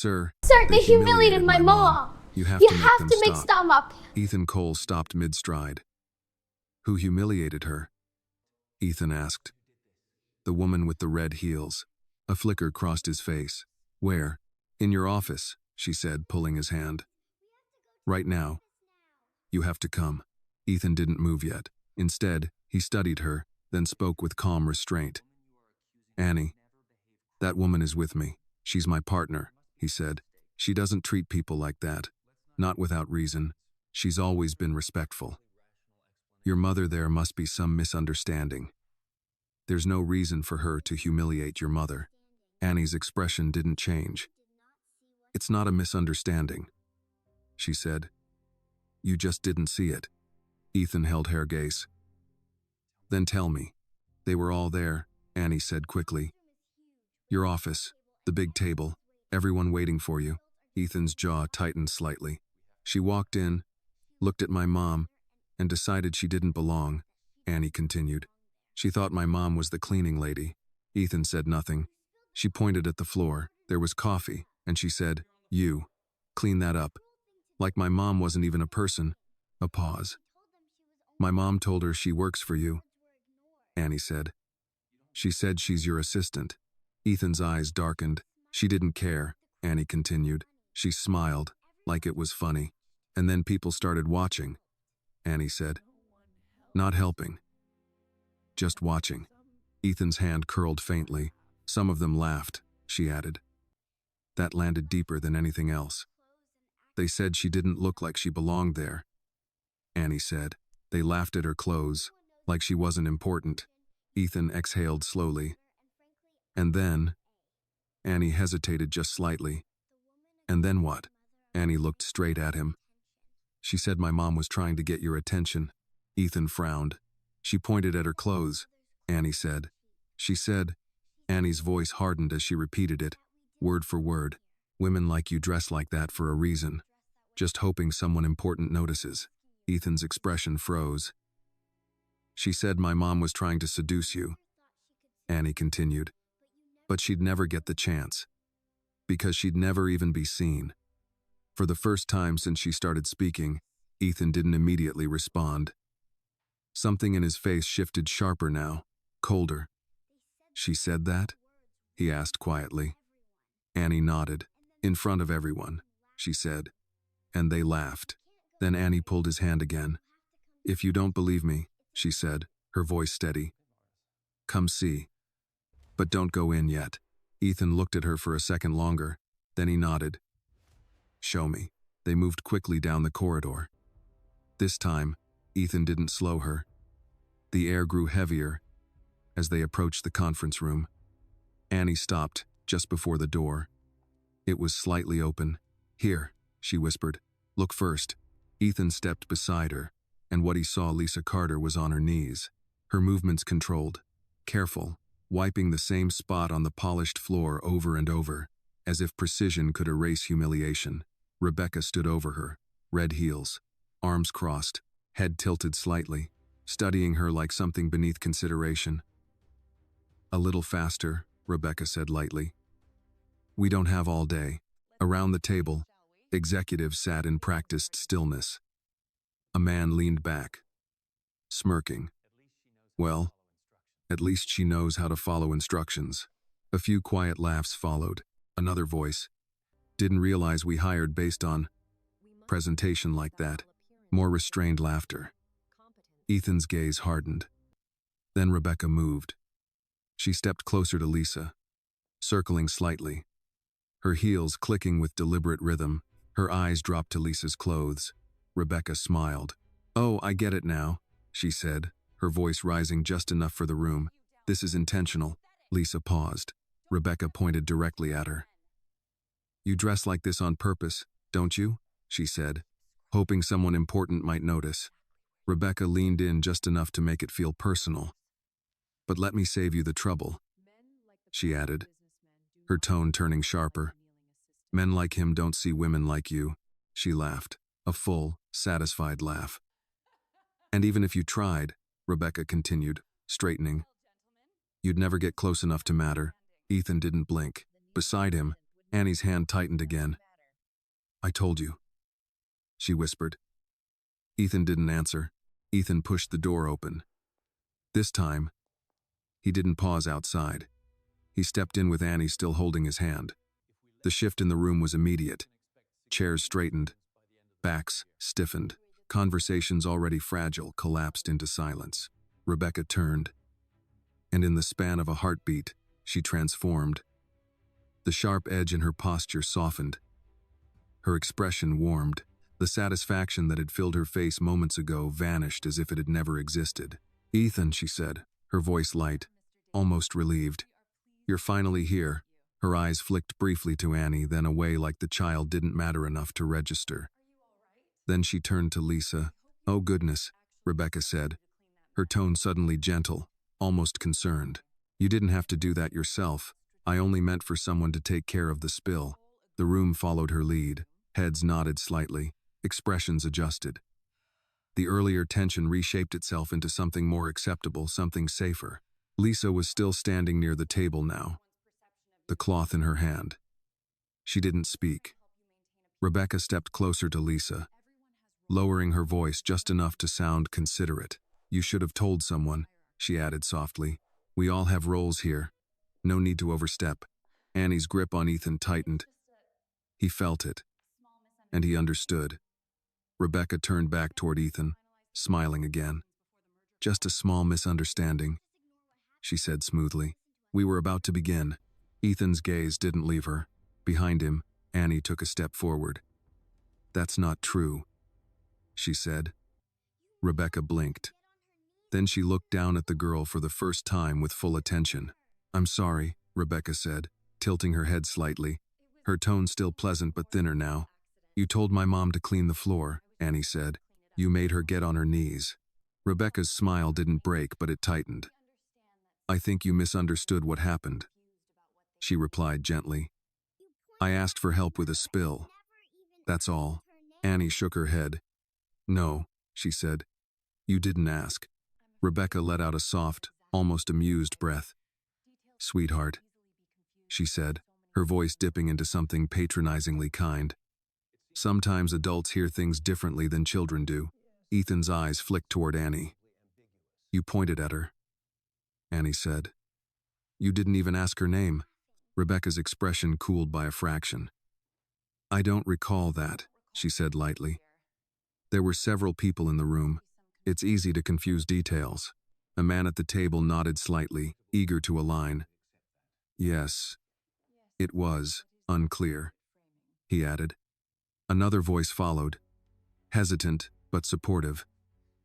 Sir, Sir, they they humiliated my mom. You have You to make have them to make stop. stop. Ethan Cole stopped mid-stride. Who humiliated her? Ethan asked. The woman with the red heels. A flicker crossed his face. Where? In your office, she said, pulling his hand. Right now. You have to come. Ethan didn't move yet. Instead, he studied her, then spoke with calm restraint. Annie, that woman is with me. She's my partner, he said. She doesn't treat people like that. Not without reason. She's always been respectful. Your mother, there must be some misunderstanding. There's no reason for her to humiliate your mother. Annie's expression didn't change. It's not a misunderstanding, she said. You just didn't see it. Ethan held her gaze. Then tell me. They were all there, Annie said quickly. Your office, the big table, everyone waiting for you. Ethan's jaw tightened slightly. She walked in, looked at my mom, and decided she didn't belong, Annie continued. She thought my mom was the cleaning lady. Ethan said nothing. She pointed at the floor. There was coffee, and she said, You, clean that up. Like my mom wasn't even a person. A pause. My mom told her she works for you, Annie said. She said she's your assistant. Ethan's eyes darkened. She didn't care, Annie continued. She smiled, like it was funny. And then people started watching, Annie said. Not helping. Just watching. Ethan's hand curled faintly. Some of them laughed, she added. That landed deeper than anything else. They said she didn't look like she belonged there, Annie said. They laughed at her clothes, like she wasn't important. Ethan exhaled slowly. And then, Annie hesitated just slightly. And then what? Annie looked straight at him. She said my mom was trying to get your attention. Ethan frowned. She pointed at her clothes, Annie said. She said, Annie's voice hardened as she repeated it, word for word. Women like you dress like that for a reason. Just hoping someone important notices. Ethan's expression froze. She said my mom was trying to seduce you, Annie continued. But she'd never get the chance. Because she'd never even be seen. For the first time since she started speaking, Ethan didn't immediately respond. Something in his face shifted sharper now, colder. She said that? He asked quietly. Annie nodded. In front of everyone, she said. And they laughed. Then Annie pulled his hand again. If you don't believe me, she said, her voice steady. Come see. But don't go in yet. Ethan looked at her for a second longer. Then he nodded. Show me. They moved quickly down the corridor. This time, Ethan didn't slow her. The air grew heavier as they approached the conference room. Annie stopped just before the door. It was slightly open. Here, she whispered. Look first. Ethan stepped beside her, and what he saw Lisa Carter was on her knees. Her movements controlled, careful, wiping the same spot on the polished floor over and over, as if precision could erase humiliation. Rebecca stood over her, red heels, arms crossed, head tilted slightly, studying her like something beneath consideration. A little faster, Rebecca said lightly. We don't have all day. Around the table, executives sat in practiced stillness. A man leaned back, smirking. Well, at least she knows how to follow instructions. A few quiet laughs followed. Another voice. Didn't realize we hired based on presentation like that. More restrained laughter. Ethan's gaze hardened. Then Rebecca moved. She stepped closer to Lisa, circling slightly. Her heels clicking with deliberate rhythm. Her eyes dropped to Lisa's clothes. Rebecca smiled. Oh, I get it now, she said, her voice rising just enough for the room. This is intentional. Lisa paused. Rebecca pointed directly at her. You dress like this on purpose, don't you? She said, hoping someone important might notice. Rebecca leaned in just enough to make it feel personal. But let me save you the trouble, she added, her tone turning sharper. Men like him don't see women like you, she laughed, a full, satisfied laugh. And even if you tried, Rebecca continued, straightening, you'd never get close enough to matter. Ethan didn't blink. Beside him, Annie's hand tightened again. "I told you," she whispered. Ethan didn't answer. Ethan pushed the door open. This time, he didn't pause outside. He stepped in with Annie still holding his hand. The shift in the room was immediate. Chairs straightened, backs stiffened. Conversations already fragile collapsed into silence. Rebecca turned, and in the span of a heartbeat, she transformed. The sharp edge in her posture softened. Her expression warmed. The satisfaction that had filled her face moments ago vanished as if it had never existed. "Ethan," she said, her voice light, almost relieved. "You're finally here." Her eyes flicked briefly to Annie, then away like the child didn't matter enough to register. Then she turned to Lisa. "Oh goodness," Rebecca said, her tone suddenly gentle, almost concerned. "You didn't have to do that yourself. I only meant for someone to take care of the spill." The room followed her lead. Heads nodded slightly, expressions adjusted. The earlier tension reshaped itself into something more acceptable, something safer. Lisa was still standing near the table now, the cloth in her hand. She didn't speak. Rebecca stepped closer to Lisa, lowering her voice just enough to sound considerate. "You should have told someone," she added softly. "We all have roles here. No need to overstep." Annie's grip on Ethan tightened. He felt it, and he understood. Rebecca turned back toward Ethan, smiling again. "Just a small misunderstanding," she said smoothly. "We were about to begin." Ethan's gaze didn't leave her. Behind him, Annie took a step forward. "That's not true," she said. Rebecca blinked. Then she looked down at the girl for the first time with full attention. "I'm sorry," Rebecca said, tilting her head slightly, her tone still pleasant but thinner now. "You told my mom to clean the floor," Annie said. "You made her get on her knees." Rebecca's smile didn't break, but it tightened. "I think you misunderstood what happened," she replied gently. "I asked for help with a spill. That's all." Annie shook her head. "No," she said. "You didn't ask." Rebecca let out a soft, almost amused breath. "Sweetheart," she said, her voice dipping into something patronizingly kind. "Sometimes adults hear things differently than children do." Ethan's eyes flicked toward Annie. "You pointed at her," Annie said. "You didn't even ask her name." Rebecca's expression cooled by a fraction. "I don't recall that," she said lightly. "There were several people in the room. It's easy to confuse details." A man at the table nodded slightly, eager to align. "Yes, it was unclear," he added. Another voice followed, hesitant but supportive.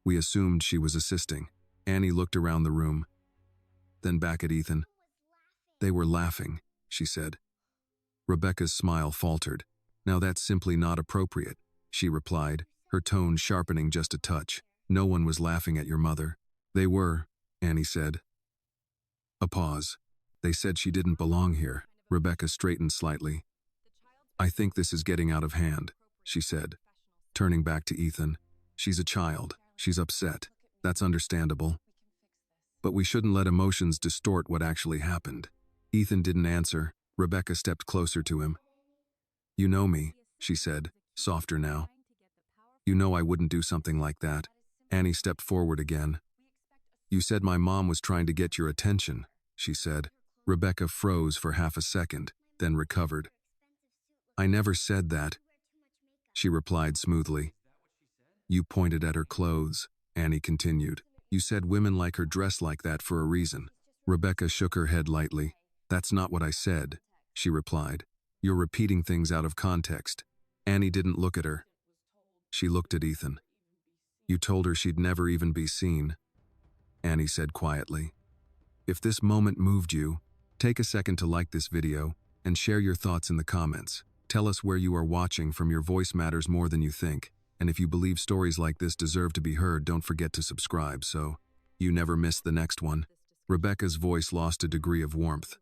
"We assumed she was assisting." Annie looked around the room, then back at Ethan. "They were laughing," she said. Rebecca's smile faltered. "Now that's simply not appropriate," she replied, her tone sharpening just a touch. "No one was laughing at your mother." "They were," Annie said. A pause. "They said she didn't belong here." Rebecca straightened slightly. "I think this is getting out of hand," she said, turning back to Ethan. "She's a child. She's upset. That's understandable. But we shouldn't let emotions distort what actually happened." Ethan didn't answer. Rebecca stepped closer to him. "You know me," she said, softer now. "You know I wouldn't do something like that." Annie stepped forward again. "You said my mom was trying to get your attention," she said. Rebecca froze for half a second, then recovered. "I never said that," she replied smoothly. "You pointed at her clothes," Annie continued. "You said women like her dress like that for a reason." Rebecca shook her head lightly. "That's not what I said," she replied. "You're repeating things out of context." Annie didn't look at her. She looked at Ethan. "You told her she'd never even be seen," Annie said quietly. "If this moment moved you, take a second to like this video and share your thoughts in the comments. Tell us where you are watching from. Your voice matters more than you think. And if you believe stories like this deserve to be heard, don't forget to subscribe so you never miss the next one." Rebecca's voice lost a degree of warmth.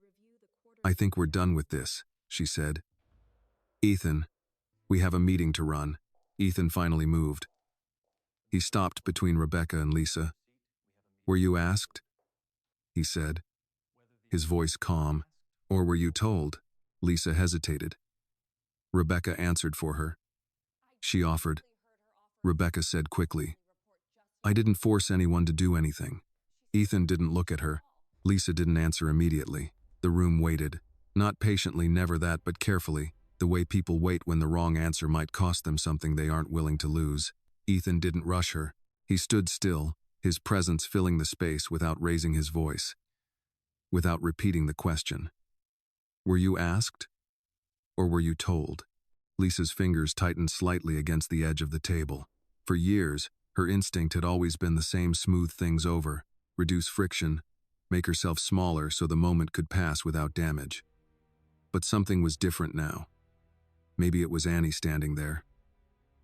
"I think we're done with this," she said. "Ethan, we have a meeting to run." Ethan finally moved. He stopped between Rebecca and Lisa. "Were you asked?" he said, his voice calm. "Or were you told?" Lisa hesitated. Rebecca answered for her. She offered. Rebecca said quickly, I didn't force anyone to do anything. Ethan didn't look at her. Lisa didn't answer immediately. The room waited. Not patiently, never that, but carefully, the way people wait when the wrong answer might cost them something they aren't willing to lose. Ethan didn't rush her. He stood still, his presence filling the space without raising his voice, without repeating the question. Were you asked? Or were you told? Lisa's fingers tightened slightly against the edge of the table. For years, her instinct had always been the same: smooth things over, reduce friction, make herself smaller so the moment could pass without damage. But something was different now. Maybe it was Annie standing there.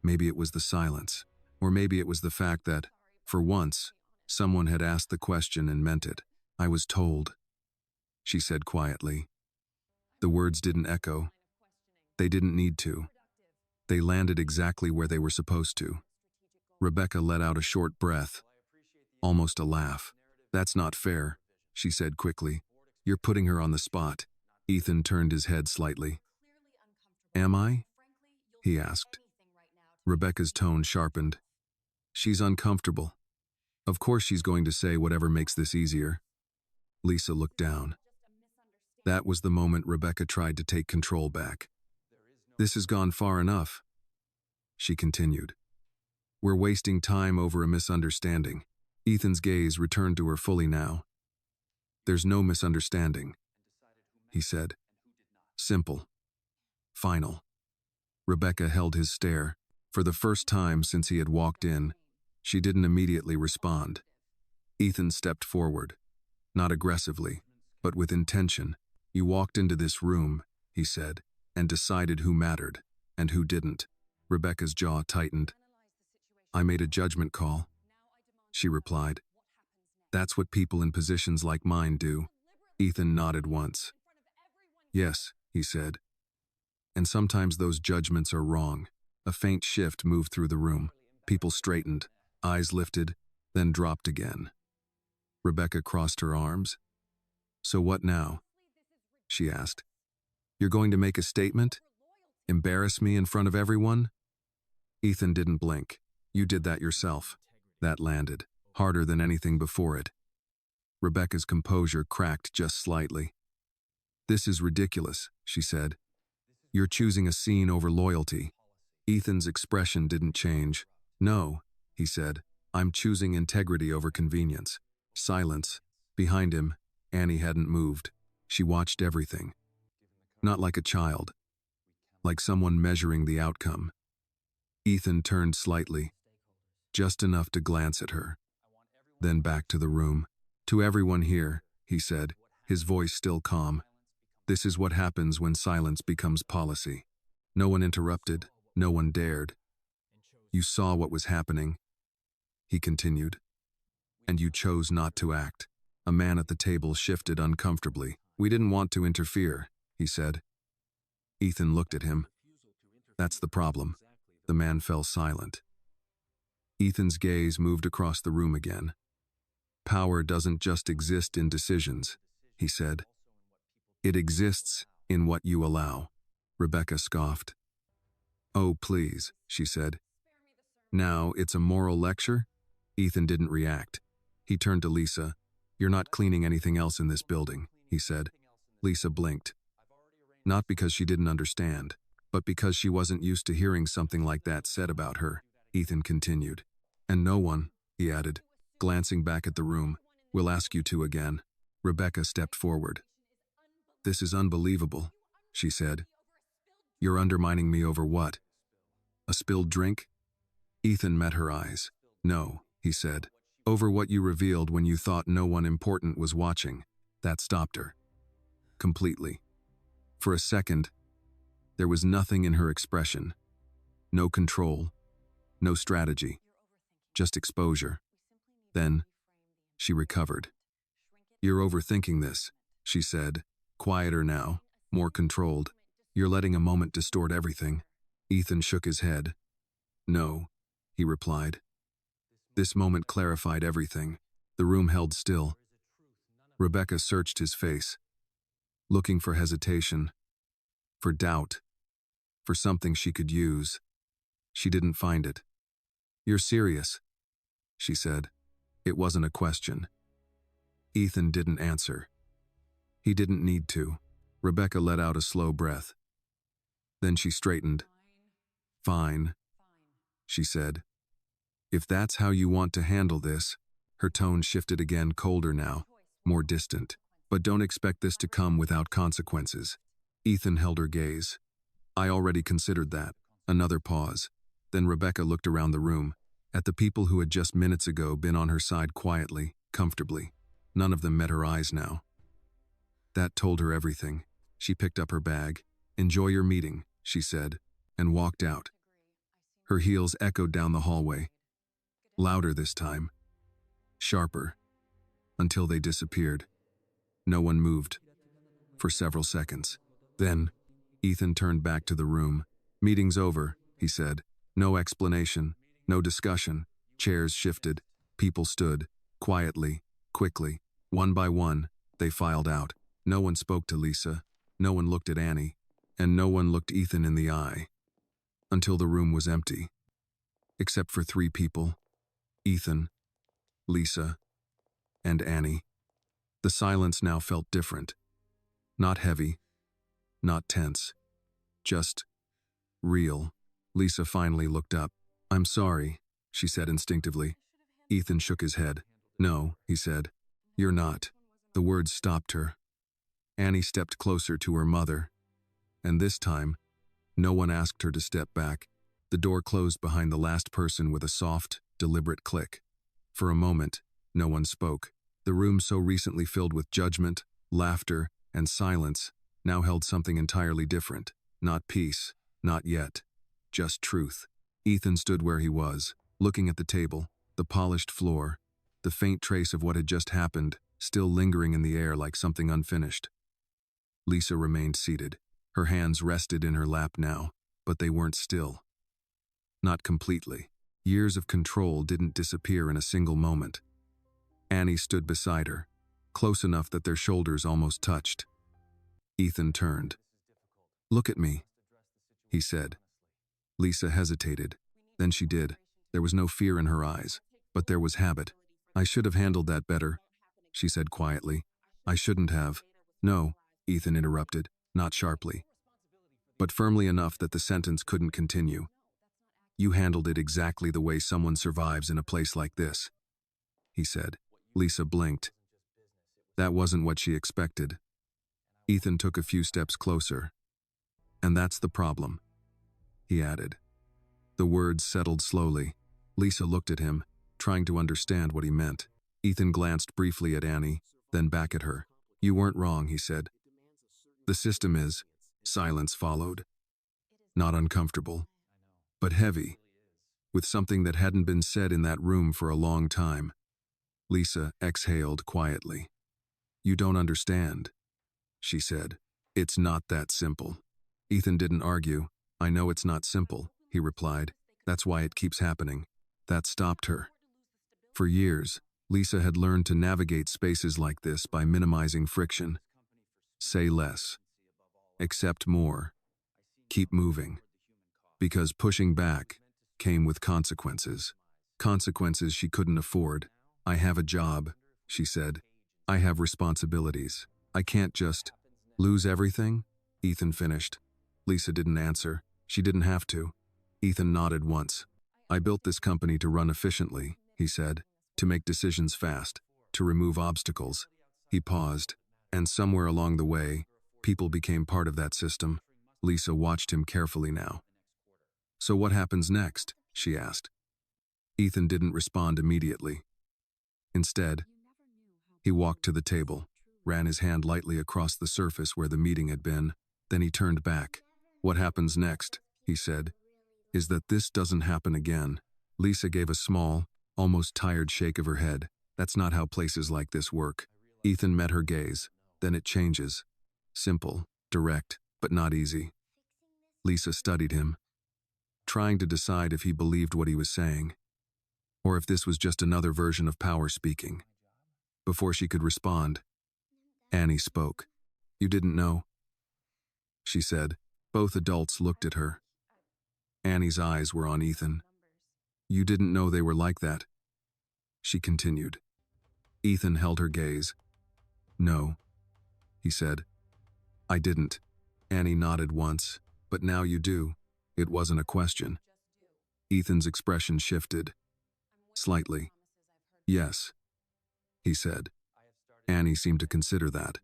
Maybe it was the silence. Or maybe it was the fact that, for once, someone had asked the question and meant it. I was told, she said quietly. The words didn't echo. They didn't need to. They landed exactly where they were supposed to. Rebecca let out a short breath, almost a laugh. That's not fair, she said quickly. You're putting her on the spot. Ethan turned his head slightly. Am I? He asked. Rebecca's tone sharpened. She's uncomfortable. Of course she's going to say whatever makes this easier. Lisa looked down. That was the moment Rebecca tried to take control back. This has gone far enough, she continued. We're wasting time over a misunderstanding. Ethan's gaze returned to her fully now. There's no misunderstanding, he said. Simple. Final. Rebecca held his stare. For the first time since he had walked in, she didn't immediately respond. Ethan stepped forward, not aggressively, but with intention. You walked into this room, he said, and decided who mattered and who didn't. Rebecca's jaw tightened. I made a judgment call, she replied. That's what people in positions like mine do. Ethan nodded once. Yes, he said. And sometimes those judgments are wrong. A faint shift moved through the room. People straightened, eyes lifted, then dropped again. Rebecca crossed her arms. So what now? She asked. You're going to make a statement? Embarrass me in front of everyone? Ethan didn't blink. You did that yourself. That landed, harder than anything before it. Rebecca's composure cracked just slightly. This is ridiculous, she said. You're choosing a scene over loyalty. Ethan's expression didn't change. No, he said. I'm choosing integrity over convenience. Silence. Behind him, Annie hadn't moved. She watched everything. Not like a child. Like someone measuring the outcome. Ethan turned slightly, just enough to glance at her. Then back to the room. To everyone here, he said, his voice still calm. This is what happens when silence becomes policy. No one interrupted, no one dared. You saw what was happening, he continued, and you chose not to act. A man at the table shifted uncomfortably. We didn't want to interfere, he said. Ethan looked at him. That's the problem. The man fell silent. Ethan's gaze moved across the room again. Power doesn't just exist in decisions, he said. It exists in what you allow. Rebecca scoffed. Oh, please, she said. Now it's a moral lecture? Ethan didn't react. He turned to Lisa. You're not cleaning anything else in this building, he said. Lisa blinked. Not because she didn't understand, but because she wasn't used to hearing something like that said about her, Ethan continued. And no one, he added, glancing back at the room, will ask you to again. Rebecca stepped forward. This is unbelievable, she said. You're undermining me over what? A spilled drink? Ethan met her eyes. No, he said. Over what you revealed when you thought no one important was watching. That stopped her. Completely. For a second, there was nothing in her expression. No control. No strategy. Just exposure. Then, she recovered. You're overthinking this, she said, quieter now, more controlled. You're letting a moment distort everything. Ethan shook his head. No, he replied. This moment clarified everything. The room held still. Rebecca searched his face, looking for hesitation, for doubt, for something she could use. She didn't find it. "You're serious," she said. It wasn't a question. Ethan didn't answer. He didn't need to. Rebecca let out a slow breath. Then she straightened. "Fine," she said. "If that's how you want to handle this." Her tone shifted again, colder now, more distant. "But don't expect this to come without consequences." Ethan held her gaze. "I already considered that." Another pause. Then Rebecca looked around the room, at the people who had just minutes ago been on her side quietly, comfortably. None of them met her eyes now. That told her everything. She picked up her bag. "Enjoy your meeting," she said, and walked out. Her heels echoed down the hallway. Louder this time. Sharper. Until they disappeared. No one moved. For several seconds. Then, Ethan turned back to the room. "Meeting's over," he said. No explanation, no discussion. Chairs shifted. People stood. Quietly, quickly. One by one, they filed out. No one spoke to Lisa. No one looked at Annie. And no one looked Ethan in the eye. Until the room was empty. Except for 3 people. Ethan, Lisa, and Annie. The silence now felt different. Not heavy. Not tense. Just real. Lisa finally looked up. "I'm sorry," she said instinctively. Ethan shook his head. "No," he said. "You're not." The words stopped her. Annie stepped closer to her mother. And this time, no one asked her to step back. The door closed behind the last person with a soft, deliberate click. For a moment, no one spoke. The room so recently filled with judgment, laughter, and silence now held something entirely different. Not peace, not yet. Just truth. Ethan stood where he was, looking at the table, the polished floor, the faint trace of what had just happened, still lingering in the air like something unfinished. Lisa remained seated. Her hands rested in her lap now, but they weren't still. Not completely. Years of control didn't disappear in a single moment. Annie stood beside her, close enough that their shoulders almost touched. Ethan turned. "Look at me," he said. Lisa hesitated. Then she did. There was no fear in her eyes, but there was habit. "I should have handled that better," she said quietly. "I shouldn't have." "No," Ethan interrupted, not sharply, but firmly enough that the sentence couldn't continue. "You handled it exactly the way someone survives in a place like this," he said. Lisa blinked. That wasn't what she expected. Ethan took a few steps closer. "And that's the problem," he added. The words settled slowly. Lisa looked at him, trying to understand what he meant. Ethan glanced briefly at Annie, then back at her. "You weren't wrong," he said. "The system is." Silence followed. Not uncomfortable, but heavy, with something that hadn't been said in that room for a long time. Lisa exhaled quietly. "You don't understand," she said. "It's not that simple." Ethan didn't argue. "I know it's not simple," he replied. "That's why it keeps happening." That stopped her. For years, Lisa had learned to navigate spaces like this by minimizing friction. Say less. Accept more. Keep moving. Because pushing back came with consequences. Consequences she couldn't afford. "I have a job," she said. "I have responsibilities. I can't just lose everything," Ethan finished. Lisa didn't answer. She didn't have to. Ethan nodded once. "I built this company to run efficiently," he said, "to make decisions fast, to remove obstacles." He paused, and somewhere along the way, people became part of that system. Lisa watched him carefully now. "So what happens next?" she asked. Ethan didn't respond immediately. Instead, he walked to the table, ran his hand lightly across the surface where the meeting had been, then he turned back. "What happens next," he said, "is that this doesn't happen again." Lisa gave a small, almost tired shake of her head. "That's not how places like this work." Ethan met her gaze. "Then it changes. Simple, direct, but not easy." Lisa studied him, trying to decide if he believed what he was saying, or if this was just another version of power speaking. Before she could respond, Annie spoke. "You didn't know?" she said, Both adults looked at her. Annie's eyes were on Ethan. "You didn't know they were like that," she continued. Ethan held her gaze. "No," he said. "I didn't." Annie nodded once. "But now you do." It wasn't a question. Ethan's expression shifted. Slightly. "Yes," he said. Annie seemed to consider that.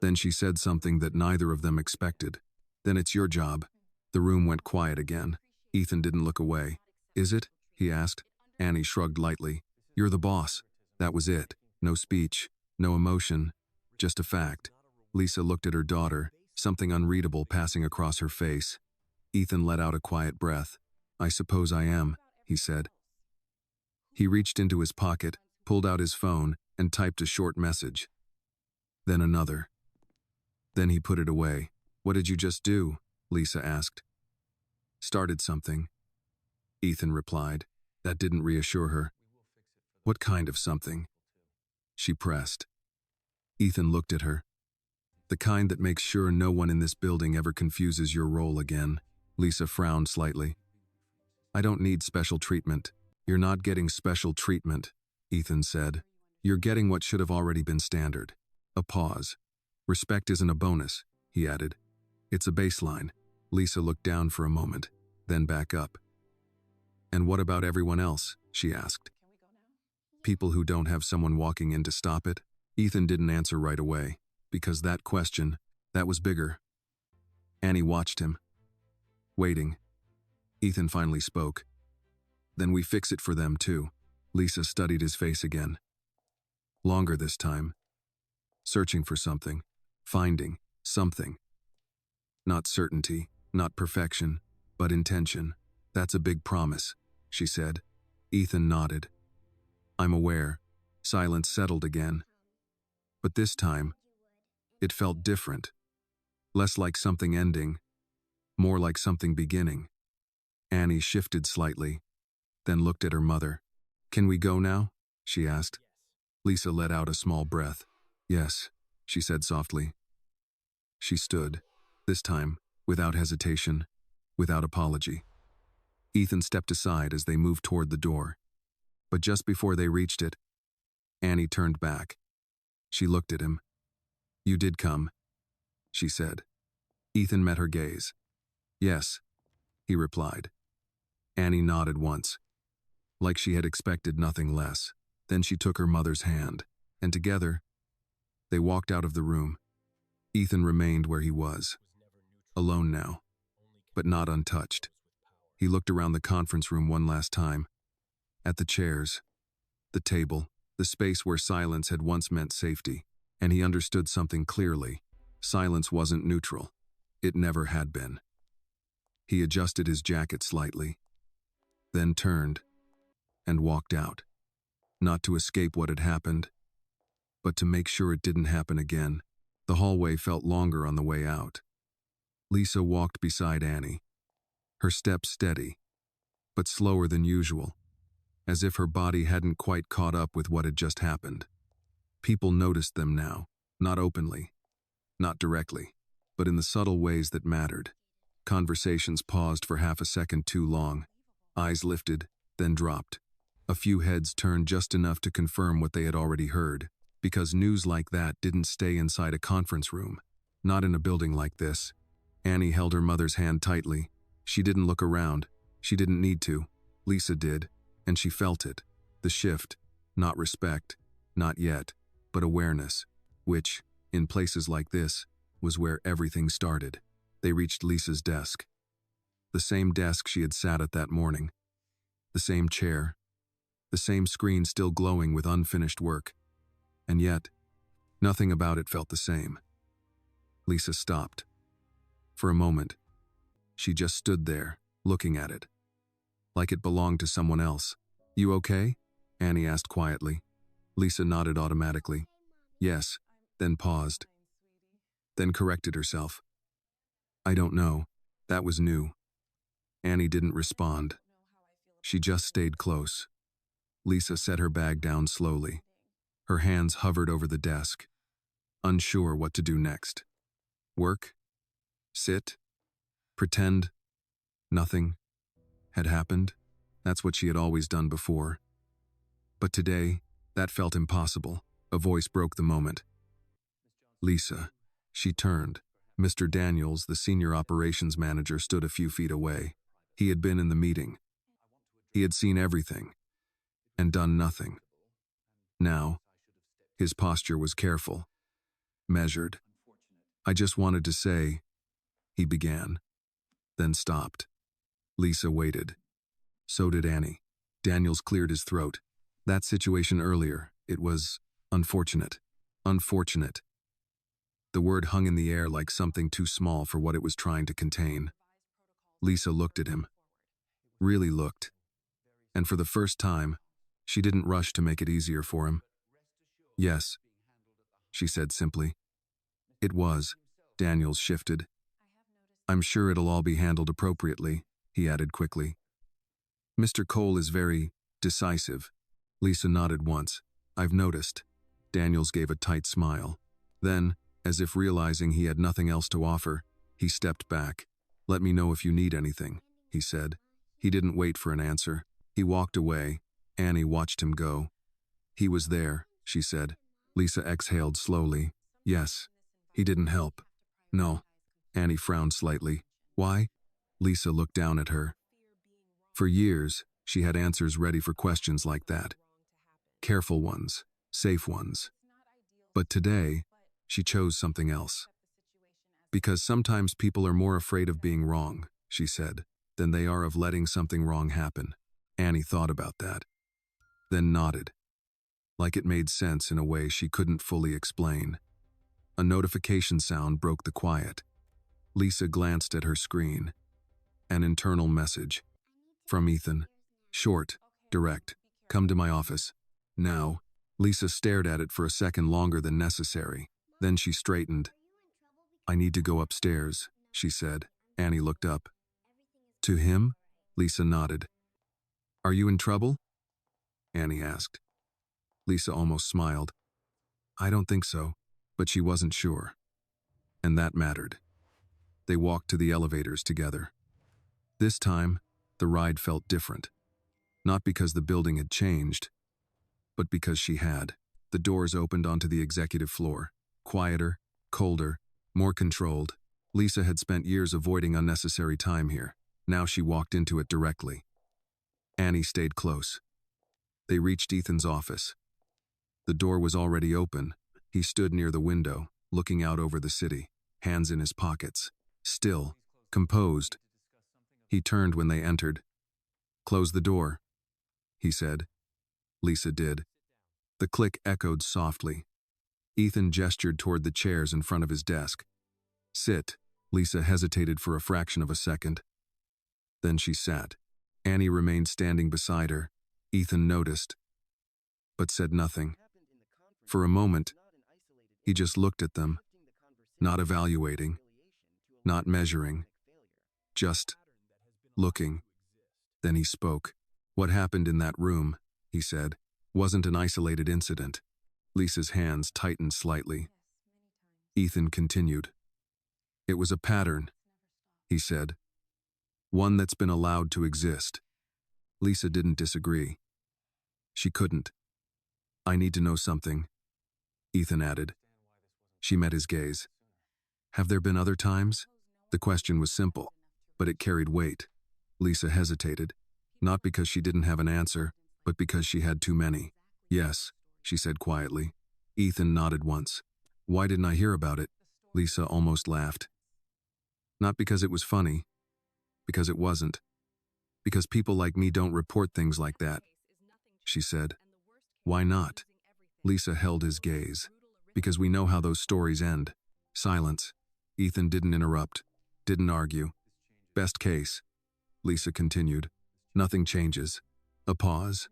Then she said something that neither of them expected. "Then it's your job." The room went quiet again. Ethan didn't look away. "Is it?" he asked. Annie shrugged lightly. "You're the boss." That was it. No speech, no emotion, just a fact. Lisa looked at her daughter, something unreadable passing across her face. Ethan let out a quiet breath. "I suppose I am," he said. He reached into his pocket, pulled out his phone, and typed a short message. Then another. Then he put it away. "What did you just do?" Lisa asked. "Started something," Ethan replied. That didn't reassure her. "What kind of something?" she pressed. Ethan looked at her. "The kind that makes sure no one in this building ever confuses your role again." Lisa frowned slightly. "I don't need special treatment." "You're not getting special treatment," Ethan said. "You're getting what should have already been standard." A pause. "Respect isn't a bonus," he added. "It's a baseline." Lisa looked down for a moment, then back up. "And what about everyone else?" she asked. "People who don't have someone walking in to stop it?" Ethan didn't answer right away, because that question, that was bigger. Annie watched him, waiting. Ethan finally spoke. "Then we fix it for them too." Lisa studied his face again. Longer this time. Searching for something. Finding something. Not certainty, not perfection, but intention. "That's a big promise," she said. Ethan nodded. "I'm aware." Silence settled again. But this time, it felt different. Less like something ending, more like something beginning. Annie shifted slightly, then looked at her mother. "Can we go now?" she asked. Lisa let out a small breath. "Yes," she said softly. She stood, this time, without hesitation, without apology. Ethan stepped aside as they moved toward the door. But just before they reached it, Annie turned back. She looked at him. "You did come," she said. Ethan met her gaze. "Yes," he replied. Annie nodded once, like she had expected nothing less. Then she took her mother's hand, and together, they walked out of the room. Ethan remained where he was, alone now, but not untouched. He looked around the conference room one last time, at the chairs, the table, the space where silence had once meant safety, and he understood something clearly. Silence wasn't neutral. It never had been. He adjusted his jacket slightly, then turned and walked out, not to escape what had happened, but to make sure it didn't happen again. The hallway felt longer on the way out. Lisa walked beside Annie, her steps steady, but slower than usual, as if her body hadn't quite caught up with what had just happened. People noticed them now, not openly, not directly, but in the subtle ways that mattered. Conversations paused for half a second too long. Eyes lifted, then dropped. A few heads turned just enough to confirm what they had already heard, because news like that didn't stay inside a conference room. Not in a building like this. Annie held her mother's hand tightly. She didn't look around. She didn't need to. Lisa did, and she felt it. The shift. Not respect. Not yet. But awareness. Which, in places like this, was where everything started. They reached Lisa's desk. The same desk she had sat at that morning. The same chair. The same screen still glowing with unfinished work. And yet, nothing about it felt the same. Lisa stopped. For a moment, she just stood there, looking at it, like it belonged to someone else. "You okay?" Annie asked quietly. Lisa nodded automatically. "Yes," then paused, then corrected herself. "I don't know. That was new." Annie didn't respond. She just stayed close. Lisa set her bag down slowly. Her hands hovered over the desk, unsure what to do next. Work? Sit? Pretend nothing had happened. That's what she had always done before. But today, that felt impossible. A voice broke the moment. Lisa. She turned. Mr. Daniels, the senior operations manager, stood a few feet away. He had been in the meeting. He had seen everything and done nothing. Now, his posture was careful, measured. I just wanted to say, he began, then stopped. Lisa waited. So did Annie. Daniels cleared his throat. That situation earlier, it was unfortunate. Unfortunate. The word hung in the air like something too small for what it was trying to contain. Lisa looked at him. Really looked. And for the first time, she didn't rush to make it easier for him. Yes, she said simply. It was. Daniels shifted. I'm sure it'll all be handled appropriately, he added quickly. Mr. Cole is very decisive. Lisa nodded once. I've noticed. Daniels gave a tight smile. Then, as if realizing he had nothing else to offer, he stepped back. Let me know if you need anything, he said. He didn't wait for an answer. He walked away. Annie watched him go. He was there, she said. Lisa exhaled slowly. Yes. He didn't help. No. Annie frowned slightly. Why? Lisa looked down at her. For years, she had answers ready for questions like that. Careful ones, safe ones. But today, she chose something else. Because sometimes people are more afraid of being wrong, she said, than they are of letting something wrong happen. Annie thought about that, then nodded, like it made sense in a way she couldn't fully explain. A notification sound broke the quiet. Lisa glanced at her screen. An internal message. From Ethan. Short, direct. Come to my office. Now. Lisa stared at it for a second longer than necessary. Then she straightened. I need to go upstairs, she said. Annie looked up. To him? Lisa nodded. Are you in trouble? Annie asked. Lisa almost smiled. I don't think so, but she wasn't sure. And that mattered. They walked to the elevators together. This time, the ride felt different. Not because the building had changed, but because she had. The doors opened onto the executive floor. Quieter, colder, more controlled. Lisa had spent years avoiding unnecessary time here. Now she walked into it directly. Annie stayed close. They reached Ethan's office. The door was already open. He stood near the window, looking out over the city, hands in his pockets. Still, composed. He turned when they entered. Close the door, he said. Lisa did. The click echoed softly. Ethan gestured toward the chairs in front of his desk. Sit. Lisa hesitated for a fraction of a second. Then she sat. Annie remained standing beside her. Ethan noticed, but said nothing. For a moment, he just looked at them, not evaluating, not measuring, just looking. Then he spoke. What happened in that room, he said, wasn't an isolated incident. Lisa's hands tightened slightly. Ethan continued. It was a pattern, he said. One that's been allowed to exist. Lisa didn't disagree. She couldn't. I need to know something, Ethan added. She met his gaze. Have there been other times? The question was simple, but it carried weight. Lisa hesitated, not because she didn't have an answer, but because she had too many. Yes, she said quietly. Ethan nodded once. Why didn't I hear about it? Lisa almost laughed. Not because it was funny, because it wasn't. Because people like me don't report things like that, she said. Why not? Lisa held his gaze. Because we know how those stories end. Silence. Ethan didn't interrupt, didn't argue. Best case, Lisa continued. Nothing changes. A pause.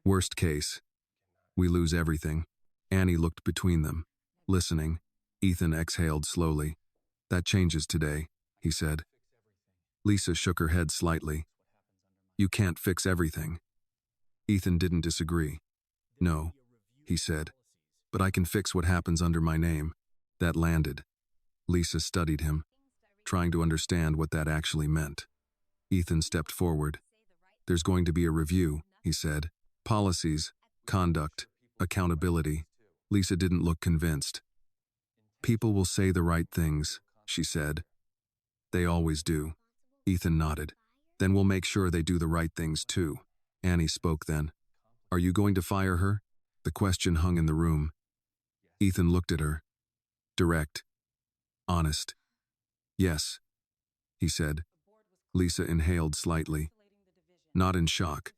Worst case. We lose everything. Annie looked between them, listening. Ethan exhaled slowly. That changes today, he said. Lisa shook her head slightly. You can't fix everything. Ethan didn't disagree. No, he said. But I can fix what happens under my name. That landed. Lisa studied him. trying to understand what that actually meant. Ethan stepped forward. "There's going to be a review," he said. "Policies, conduct, accountability." Lisa didn't look convinced. "People will say the right things," she said. "They always do." Ethan nodded. "Then we'll make sure they do the right things too." Annie spoke then. "Are you going to fire her?" The question hung in the room. Ethan looked at her. Direct. Honest. "Yes," he said. Lisa inhaled slightly. Not in shock,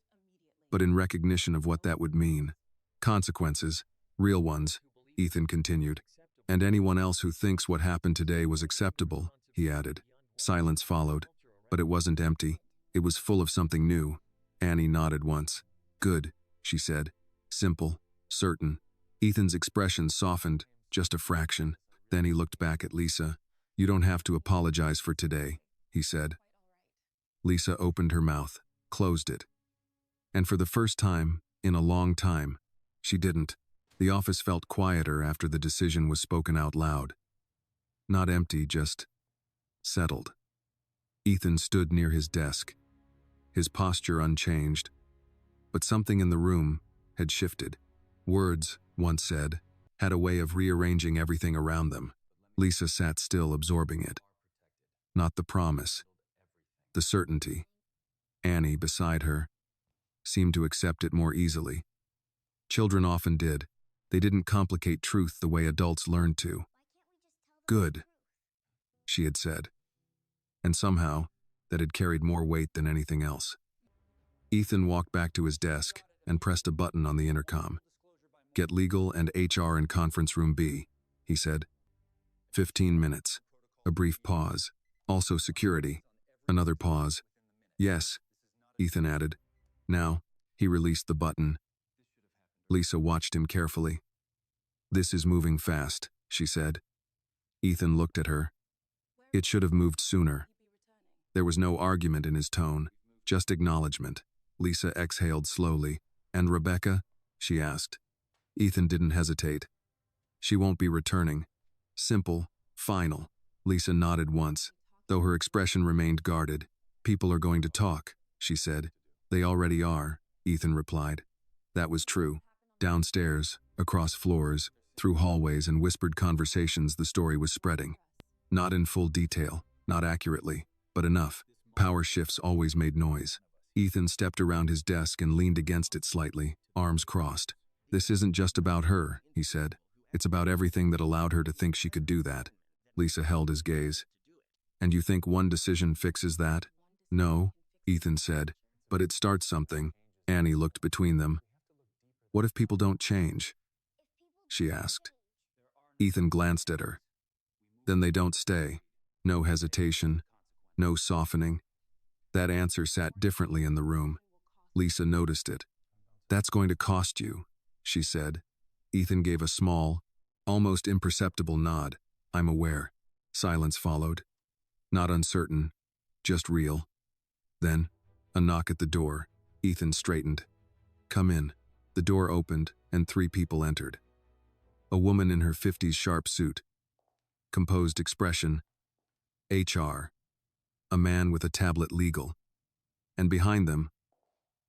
but in recognition of what that would mean. "Consequences, real ones," Ethan continued. "And anyone else who thinks what happened today was acceptable," he added. Silence followed, but it wasn't empty. It was full of something new. Annie nodded once. "Good," she said. Simple, certain. Ethan's expression softened, just a fraction. Then he looked back at Lisa. "You don't have to apologize for today," he said. Lisa opened her mouth, closed it. And for the first time, in a long time, she didn't. The office felt quieter after the decision was spoken out loud. Not empty, just settled. Ethan stood near his desk, his posture unchanged. But something in the room had shifted. Words, once said, had a way of rearranging everything around them. Lisa sat still, absorbing it. Not the promise, the certainty. Annie, beside her, seemed to accept it more easily. Children often did. They didn't complicate truth the way adults learned to. "Good," she had said. And somehow, that had carried more weight than anything else. Ethan walked back to his desk and pressed a button on the intercom. "Get legal and HR in conference room B," he said. 15 minutes. A brief pause. "Also security." Another pause. "Yes," Ethan added. Now, he released the button. Lisa watched him carefully. "This is moving fast," she said. Ethan looked at her. It should have moved sooner. There was no argument in his tone, just acknowledgement. Lisa exhaled slowly. "And Rebecca?" she asked. Ethan didn't hesitate. "She won't be returning." Simple, final. Lisa nodded once, though her expression remained guarded. "People are going to talk," she said. "They already are," Ethan replied. That was true. Downstairs, across floors, through hallways and whispered conversations, the story was spreading. Not in full detail, not accurately, but enough. Power shifts always made noise. Ethan stepped around his desk and leaned against it slightly, arms crossed. "This isn't just about her," he said. "It's about everything that allowed her to think she could do that." Lisa held his gaze. "And you think one decision fixes that?" "No," Ethan said, "but it starts something." Annie looked between them. "What if people don't change?" she asked. Ethan glanced at her. "Then they don't stay." No hesitation, no softening. That answer sat differently in the room. Lisa noticed it. "That's going to cost you," she said. Ethan gave a small, almost imperceptible nod. "I'm aware." Silence followed. Not uncertain, just real. Then, a knock at the door. Ethan straightened. "Come in." The door opened, and 3 people entered. A woman in her 50s sharp suit. Composed expression. HR. A man with a tablet legal. And behind them,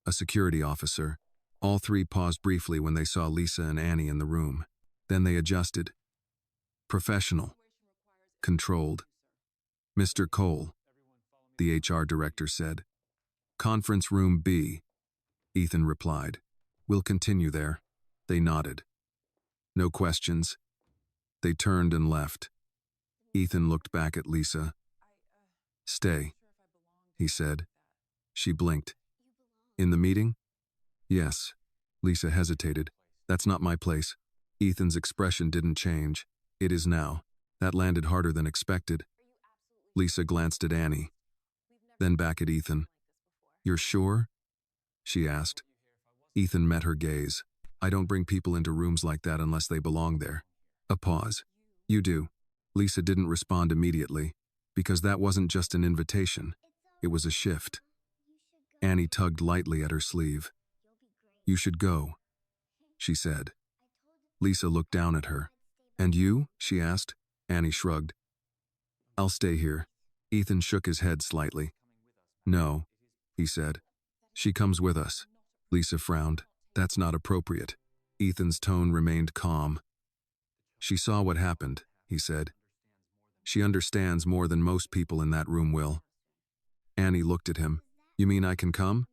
a security officer. All 3 paused briefly when they saw Lisa and Annie in the room. Then they adjusted. Professional. Controlled. "Mr. Cole," the HR director said. "Conference room B," Ethan replied. "We'll continue there." They nodded. No questions. They turned and left. Ethan looked back at Lisa. "Stay," he said. She blinked. "In the meeting?" "Yes." Lisa hesitated. "That's not my place." Ethan's expression didn't change. "It is now." That landed harder than expected. Lisa glanced at Annie, then back at Ethan. "You're sure?" she asked. Ethan met her gaze. "I don't bring people into rooms like that unless they belong there." A pause. "You do." Lisa didn't respond immediately, because that wasn't just an invitation. It was a shift. Annie tugged lightly at her sleeve. "You should go," she said. Lisa looked down at her. "And you?" she asked. Annie shrugged. "I'll stay here." Ethan shook his head slightly. No, he said. She comes with us. Lisa frowned. That's not appropriate. Ethan's tone remained calm. She saw what happened, he said. She understands more than most people in that room will. Annie looked at him. You mean I can come?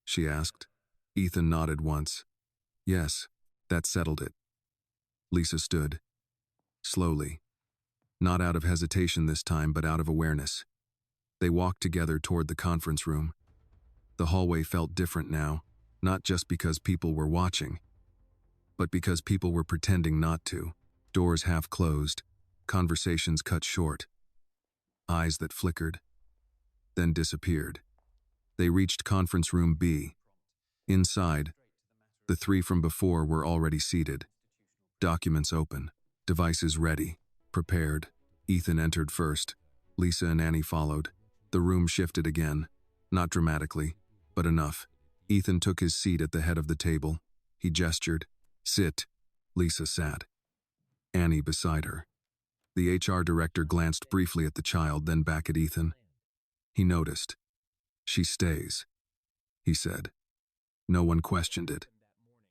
She asked. Ethan nodded once. Yes, that settled it. Lisa stood. Slowly. Not out of hesitation this time, but out of awareness. They walked together toward the conference room. The hallway felt different now, not just because people were watching, but because people were pretending not to. Doors half closed, conversations cut short. Eyes that flickered, then disappeared. They reached conference room B. Inside, the three from before were already seated. Documents open, devices ready, prepared. Ethan entered first. Lisa and Annie followed. The room shifted again, not dramatically, but enough. Ethan took his seat at the head of the table. He gestured. Sit. Lisa sat. Annie beside her. The HR director glanced briefly at the child, then back at Ethan. He noticed. She stays, he said. No one questioned it.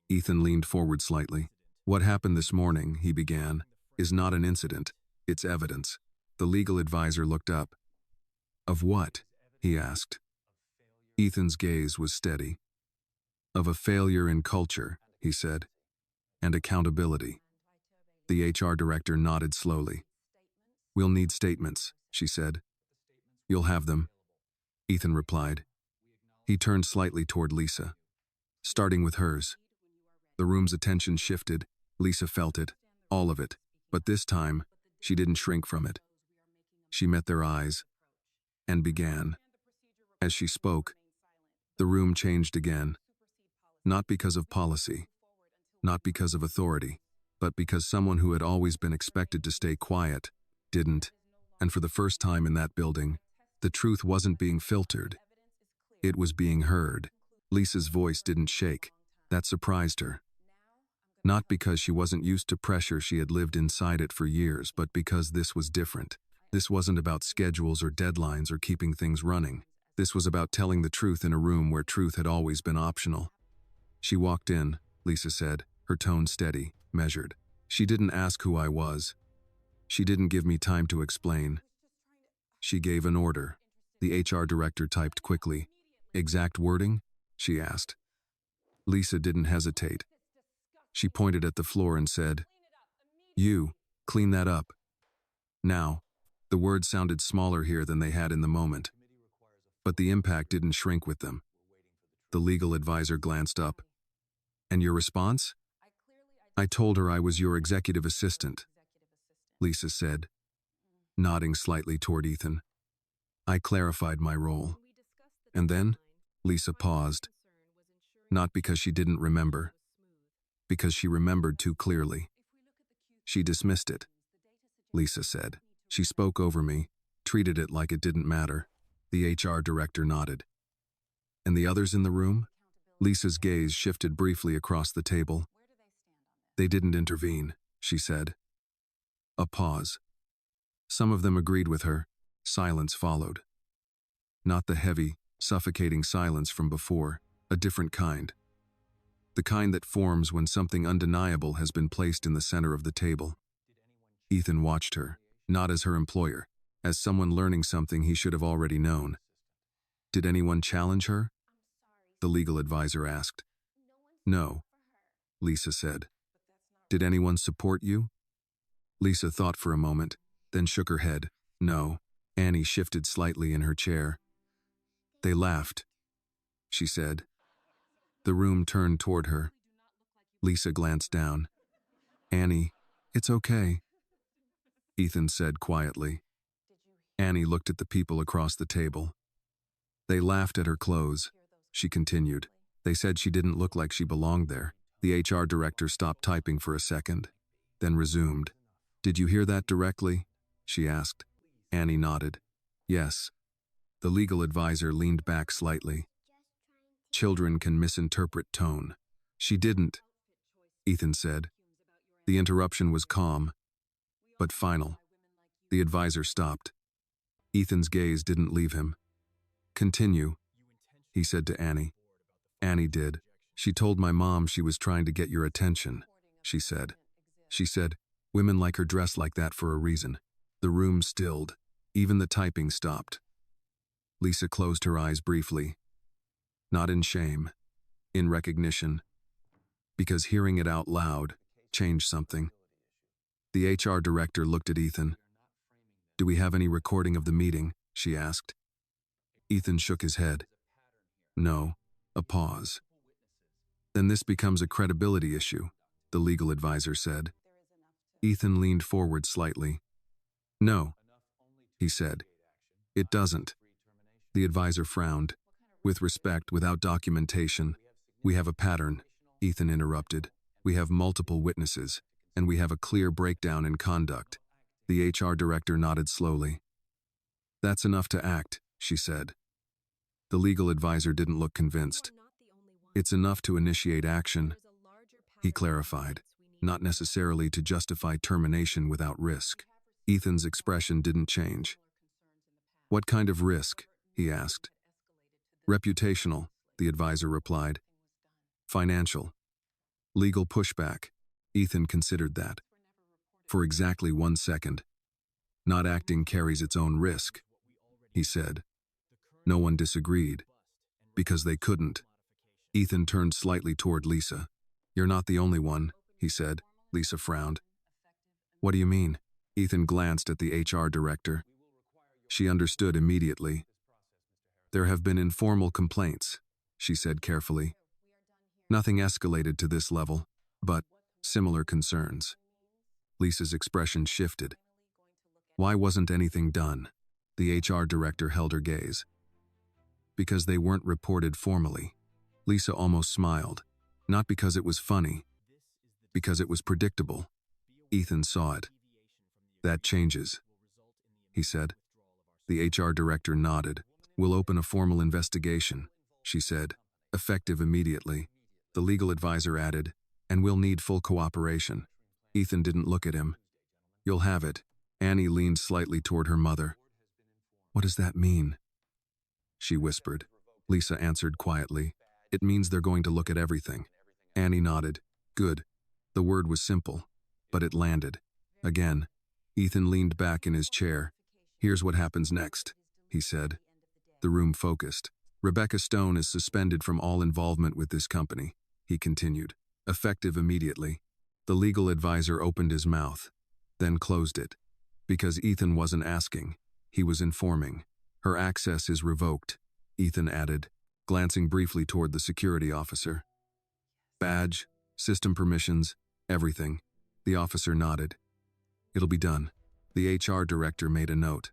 Ethan leaned forward slightly. What happened this morning, he began, is not an incident, it's evidence. The legal advisor looked up. Of what? He asked. Ethan's gaze was steady. Of a failure in culture, he said, and accountability. The HR director nodded slowly. We'll need statements, she said. You'll have them, Ethan replied. He turned slightly toward Lisa, starting with hers. The room's attention shifted. Lisa felt it, all of it, but this time, she didn't shrink from it. She met their eyes and began. As she spoke, the room changed again. Not because of policy, not because of authority, but because someone who had always been expected to stay quiet didn't, and for the first time in that building, the truth wasn't being filtered. It was being heard. Lisa's voice didn't shake. That surprised her. Not because she wasn't used to pressure, she had lived inside it for years, but because this was different. This wasn't about schedules or deadlines or keeping things running. This was about telling the truth in a room where truth had always been optional. She walked in, Lisa said, her tone steady, measured. She didn't ask who I was. She didn't give me time to explain. She gave an order. The HR director typed quickly. Exact wording? She asked. Lisa didn't hesitate. She pointed at the floor and said, You, clean that up. Now, the words sounded smaller here than they had in the moment, but the impact didn't shrink with them. The legal advisor glanced up. And your response? I told her I was your executive assistant, Lisa said, nodding slightly toward Ethan. I clarified my role. And then, Lisa paused. Not because she didn't remember, because she remembered too clearly. She dismissed it, Lisa said. She spoke over me, treated it like it didn't matter. The HR director nodded. And the others in the room? Lisa's gaze shifted briefly across the table. They didn't intervene, she said. A pause. Some of them agreed with her. Silence followed. Not the heavy, suffocating silence from before, a different kind. The kind that forms when something undeniable has been placed in the center of the table. Ethan watched her, not as her employer, as someone learning something he should have already known. Did anyone challenge her? The legal advisor asked. No, Lisa said. Did anyone support you? Lisa thought for a moment, then shook her head. No. Annie shifted slightly in her chair. They laughed, she said. The room turned toward her. Lisa glanced down. Annie, it's okay, Ethan said quietly. Annie looked at the people across the table. They laughed at her clothes, she continued. They said she didn't look like she belonged there. The HR director stopped typing for a second, then resumed. Did you hear that directly? She asked. Annie nodded. Yes. The legal advisor leaned back slightly. Children can misinterpret tone. She didn't, Ethan said. The interruption was calm, but final. The advisor stopped. Ethan's gaze didn't leave him. Continue, he said to Annie. Annie did. She told my mom she was trying to get your attention, she said. She said, women like her dress like that for a reason. The room stilled. Even the typing stopped. Lisa closed her eyes briefly. Not in shame, in recognition. Because hearing it out loud changed something. The HR director looked at Ethan. Do we have any recording of the meeting? She asked. Ethan shook his head. No. A pause. Then this becomes a credibility issue, the legal advisor said. Ethan leaned forward slightly. No, he said. It doesn't. The advisor frowned. With respect, without documentation. We have a pattern, Ethan interrupted. We have multiple witnesses, and we have a clear breakdown in conduct. The HR director nodded slowly. That's enough to act, she said. The legal advisor didn't look convinced. It's enough to initiate action, he clarified, not necessarily to justify termination without risk. Ethan's expression didn't change. What kind of risk? He asked. Reputational, the advisor replied. Financial. Legal pushback. Ethan considered that. For exactly 1 second. Not acting carries its own risk, he said. No one disagreed. Because they couldn't. Ethan turned slightly toward Lisa. You're not the only one, he said. Lisa frowned. What do you mean? Ethan glanced at the HR director. She understood immediately. There have been informal complaints, she said carefully. Nothing escalated to this level, but similar concerns. Lisa's expression shifted. Why wasn't anything done? The HR director held her gaze. Because they weren't reported formally. Lisa almost smiled. Not because it was funny. Because it was predictable. Ethan saw it. That changes, he said. The HR director nodded. We'll open a formal investigation, she said, effective immediately. The legal advisor added, and we'll need full cooperation. Ethan didn't look at him. You'll have it. Annie leaned slightly toward her mother. What does that mean? She whispered. Lisa answered quietly. It means they're going to look at everything. Annie nodded. Good. The word was simple, but it landed. Again, Ethan leaned back in his chair. Here's what happens next, he said. The room focused. Rebecca Stone is suspended from all involvement with this company, he continued, effective immediately. The legal advisor opened his mouth, then closed it. Because Ethan wasn't asking, he was informing. Her access is revoked, Ethan added, glancing briefly toward the security officer. Badge, system permissions, everything. The officer nodded. It'll be done. The HR director made a note.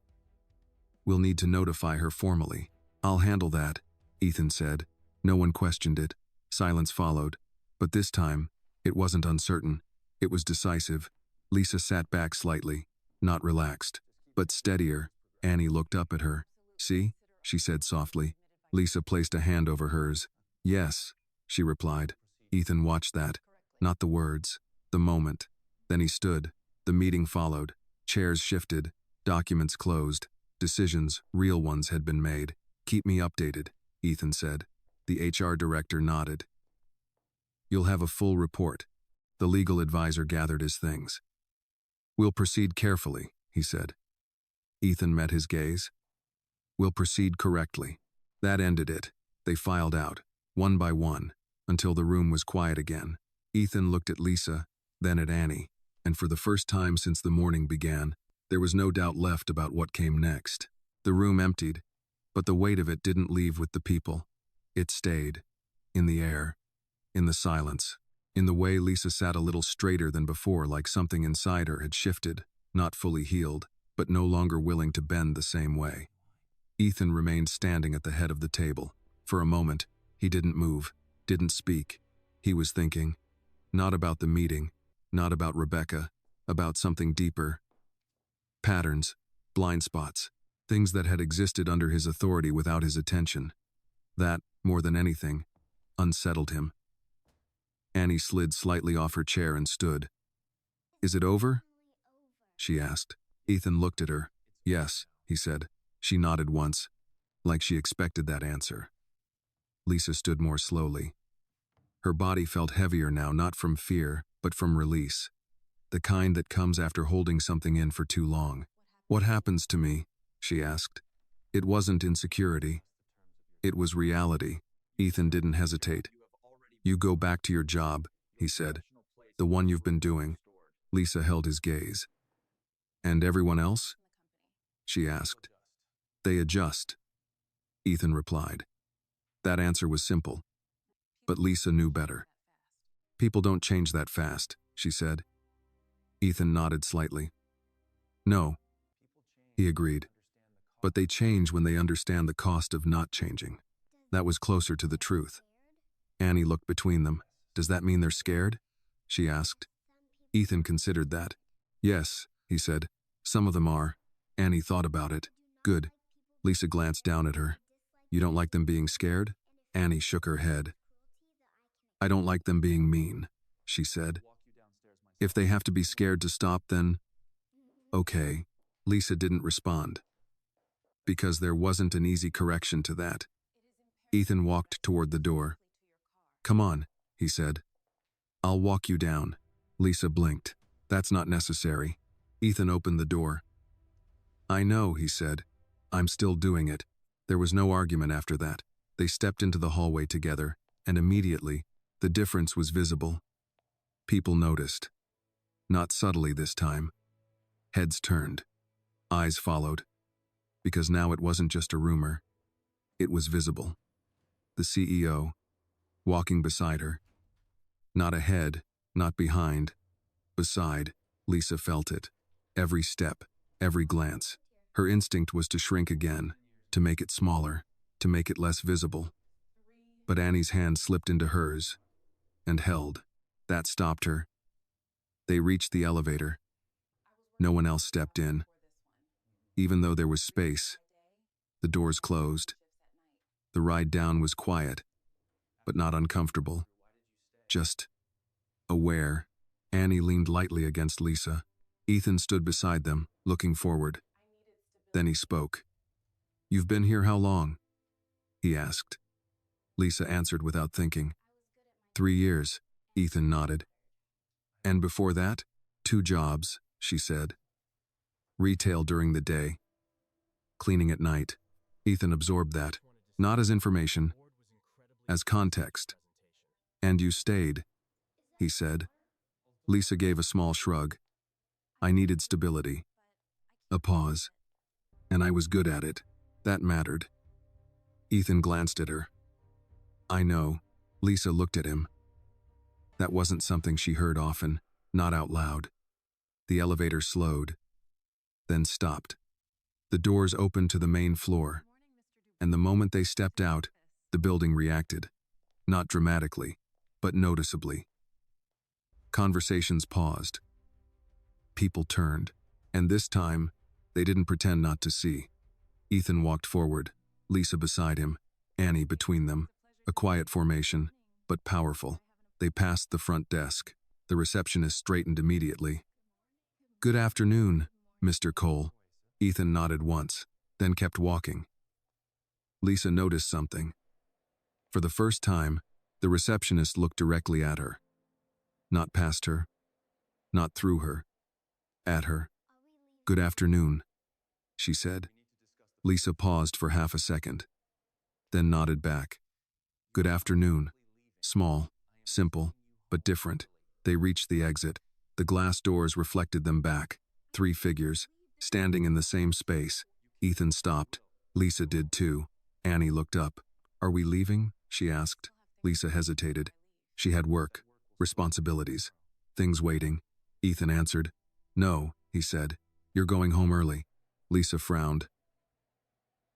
We'll need to notify her formally. I'll handle that, Ethan said. No one questioned it. Silence followed. But this time, it wasn't uncertain. It was decisive. Lisa sat back slightly, not relaxed, but steadier. Annie looked up at her. See? She said softly. Lisa placed a hand over hers. Yes, she replied. Ethan watched that. Not the words, the moment. Then he stood. The meeting followed. Chairs shifted. Documents closed. Decisions, real ones, had been made. Keep me updated, Ethan said. The HR director nodded. You'll have a full report. The legal advisor gathered his things. We'll proceed carefully, he said. Ethan met his gaze. We'll proceed correctly. That ended it. They filed out, one by one, until the room was quiet again. Ethan looked at Lisa, then at Annie, and for the first time since the morning began, there was no doubt left about what came next. The room emptied, but the weight of it didn't leave with the people. It stayed. In the air. In the silence. In the way Lisa sat a little straighter than before, like something inside her had shifted, not fully healed, but no longer willing to bend the same way. Ethan remained standing at the head of the table. For a moment, he didn't move, didn't speak. He was thinking. Not about the meeting, not about Rebecca, about something deeper. Patterns, blind spots, things that had existed under his authority without his attention. That, more than anything, unsettled him. Annie slid slightly off her chair and stood. Is it over? She asked. Ethan looked at her. Yes, he said. She nodded once, like she expected that answer. Lisa stood more slowly. Her body felt heavier now, not from fear, but from release. The kind that comes after holding something in for too long. "What happens to me?" she asked. It wasn't insecurity. It was reality. Ethan didn't hesitate. "You go back to your job," he said. "The one you've been doing." Lisa held his gaze. "And everyone else?" she asked. "They adjust," Ethan replied. That answer was simple, but Lisa knew better. "People don't change that fast," she said. Ethan nodded slightly. "No," he agreed. "But they change when they understand the cost of not changing." That was closer to the truth. Annie looked between them. "Does that mean they're scared?" she asked. Ethan considered that. "Yes," he said. "Some of them are." Annie thought about it. "Good." Lisa glanced down at her. "You don't like them being scared?" Annie shook her head. "I don't like them being mean," she said. "If they have to be scared to stop, then..." "Okay." Lisa didn't respond, because there wasn't an easy correction to that. Ethan walked toward the door. "Come on," he said. "I'll walk you down." Lisa blinked. "That's not necessary." Ethan opened the door. "I know," he said. "I'm still doing it." There was no argument after that. They stepped into the hallway together, and immediately, the difference was visible. People noticed. Not subtly this time. Heads turned. Eyes followed. Because now it wasn't just a rumor. It was visible. The CEO, walking beside her. Not ahead, not behind. Beside, Lisa felt it. Every step, every glance. Her instinct was to shrink again, to make it smaller, to make it less visible. But Annie's hand slipped into hers, and held. That stopped her. They reached the elevator. No one else stepped in. Even though there was space, the doors closed. The ride down was quiet, but not uncomfortable. Just aware. Annie leaned lightly against Lisa. Ethan stood beside them, looking forward. Then he spoke. "You've been here how long?" he asked. Lisa answered without thinking. 3 years, Ethan nodded. "And before that, 2 jobs, she said. Retail during the day, cleaning at night. Ethan absorbed that, not as information, as context. "And you stayed," he said. Lisa gave a small shrug. "I needed stability." A pause. "And I was good at it. That mattered." Ethan glanced at her. "I know." Lisa looked at him. That wasn't something she heard often, not out loud. The elevator slowed, then stopped. The doors opened to the main floor, and the moment they stepped out, the building reacted. Not dramatically, but noticeably. Conversations paused. People turned, and this time, they didn't pretend not to see. Ethan walked forward, Lisa beside him, Annie between them. A quiet formation, but powerful. They passed the front desk. The receptionist straightened immediately. "Good afternoon, Mr. Cole." Ethan nodded once, then kept walking. Lisa noticed something. For the first time, the receptionist looked directly at her. Not past her, not through her, at her. "Good afternoon," she said. Lisa paused for half a second, then nodded back. "Good afternoon." Small, simple, but different. They reached the exit. The glass doors reflected them back. 3 figures, standing in the same space. Ethan stopped. Lisa did too. Annie looked up. "Are we leaving?" she asked. Lisa hesitated. She had work, responsibilities, things waiting. Ethan answered. "No," he said. "You're going home early." Lisa frowned.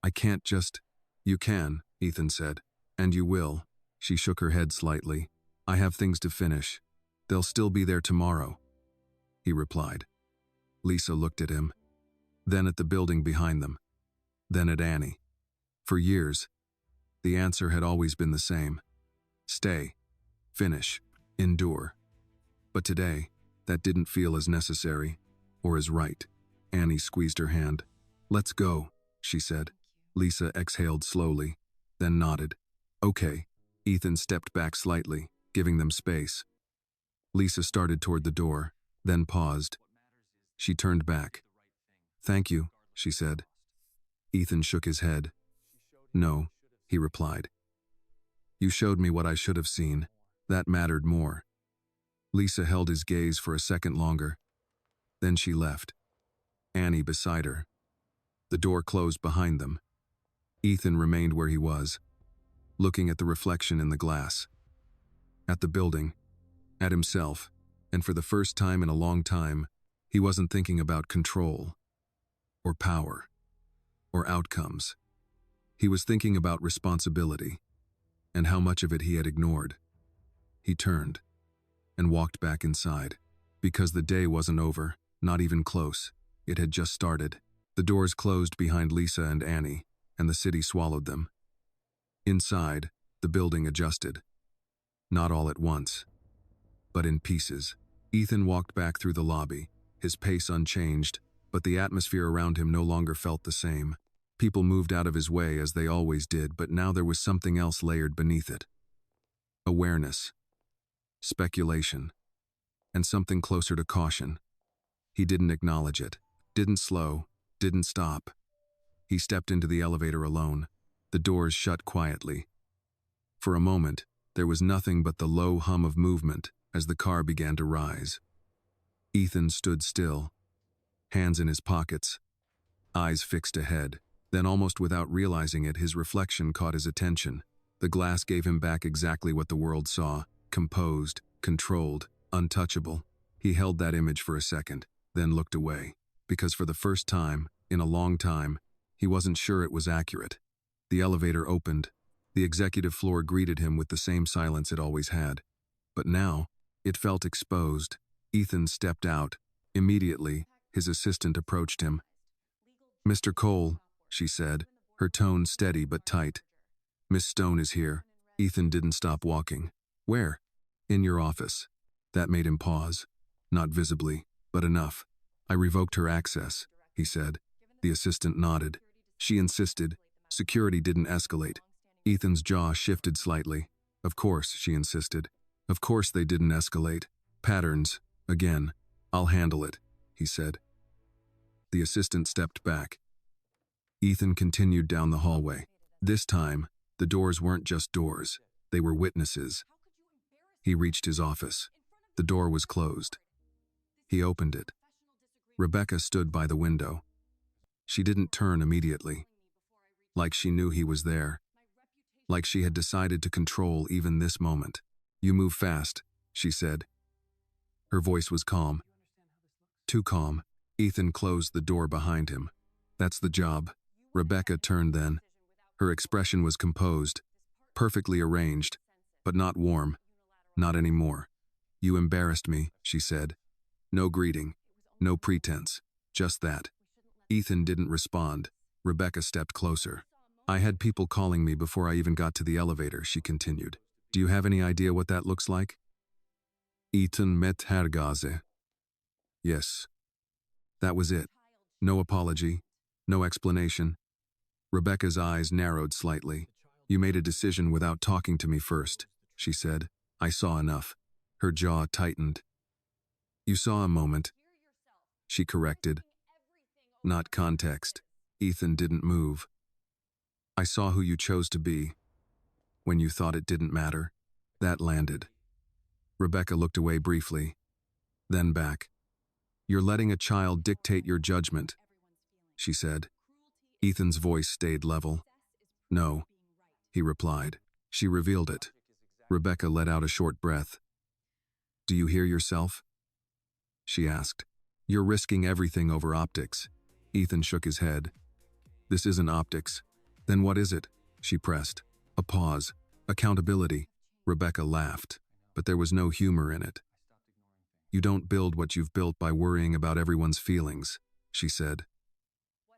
"I can't just..." "You can," Ethan said. "And you will." She shook her head slightly. "I have things to finish. They'll still be there tomorrow," he replied. Lisa looked at him, then at the building behind them, then at Annie. For years, the answer had always been the same. Stay, finish, endure. But today, that didn't feel as necessary or as right. Annie squeezed her hand. "Let's go," she said. Lisa exhaled slowly, then nodded. Okay. Ethan stepped back slightly, giving them space. Lisa started toward the door, then paused. She turned back. Thank you, she said. Ethan shook his head. No, he replied. You showed me what I should have seen. That mattered more. Lisa held his gaze for a second longer. Then she left. Annie beside her. The door closed behind them. Ethan remained where he was, looking at the reflection in the glass. At the building, at himself, and for the first time in a long time, he wasn't thinking about control, or power, or outcomes. He was thinking about responsibility, and how much of it he had ignored. He turned, and walked back inside, because the day wasn't over, not even close. It had just started. The doors closed behind Lisa and Annie, and the city swallowed them. Inside, the building adjusted. Not all at once, but in pieces. Ethan walked back through the lobby, his pace unchanged, but the atmosphere around him no longer felt the same. People moved out of his way as they always did, but now there was something else layered beneath it. Awareness, speculation, and something closer to caution. He didn't acknowledge it, didn't slow, didn't stop. He stepped into the elevator alone. The doors shut quietly. For a moment, there was nothing but the low hum of movement as the car began to rise. Ethan stood still, hands in his pockets, eyes fixed ahead. Then, almost without realizing it, his reflection caught his attention. The glass gave him back exactly what the world saw: composed, controlled, untouchable. He held that image for a second, then looked away, because for the first time, in a long time, he wasn't sure it was accurate. The elevator opened. The executive floor greeted him with the same silence it always had. But now, it felt exposed. Ethan stepped out. Immediately, his assistant approached him. "Mr. Cole," she said, her tone steady but tight. "Miss Stone is here." Ethan didn't stop walking. "Where?" "In your office." That made him pause. Not visibly, but enough. "I revoked her access," he said. The assistant nodded. She insisted. Security didn't escalate. Ethan's jaw shifted slightly. "Of course," she insisted. "Of course they didn't escalate. Patterns, again. I'll handle it," he said. The assistant stepped back. Ethan continued down the hallway. This time, the doors weren't just doors. They were witnesses. He reached his office. The door was closed. He opened it. Rebecca stood by the window. She didn't turn immediately. Like she knew he was there. Like she had decided to control even this moment. "You move fast," she said. Her voice was calm. Too calm. Ethan closed the door behind him. "That's the job." Rebecca turned then. Her expression was composed, perfectly arranged, but not warm. "Not anymore. You embarrassed me," she said. No greeting, no pretense, just that. Ethan didn't respond. Rebecca stepped closer. "I had people calling me before I even got to the elevator," she continued. "Do you have any idea what that looks like?" Ethan met Hergaze. Yes. That was it. No apology, no explanation. Rebecca's eyes narrowed slightly. "You made a decision without talking to me first," she said. "I saw enough." Her jaw tightened. "You saw a moment," she corrected. Not context. Ethan didn't move. "I saw who you chose to be. When you thought it didn't matter." That landed. Rebecca looked away briefly, then back. "You're letting a child dictate your judgment," she said. Ethan's voice stayed level. "No," he replied. She revealed it. Rebecca let out a short breath. "Do you hear yourself?" she asked. "You're risking everything over optics." Ethan shook his head. "This isn't optics." "Then what is it?" she pressed. A pause. "Accountability." Rebecca laughed, but there was no humor in it. "You don't build what you've built by worrying about everyone's feelings," she said.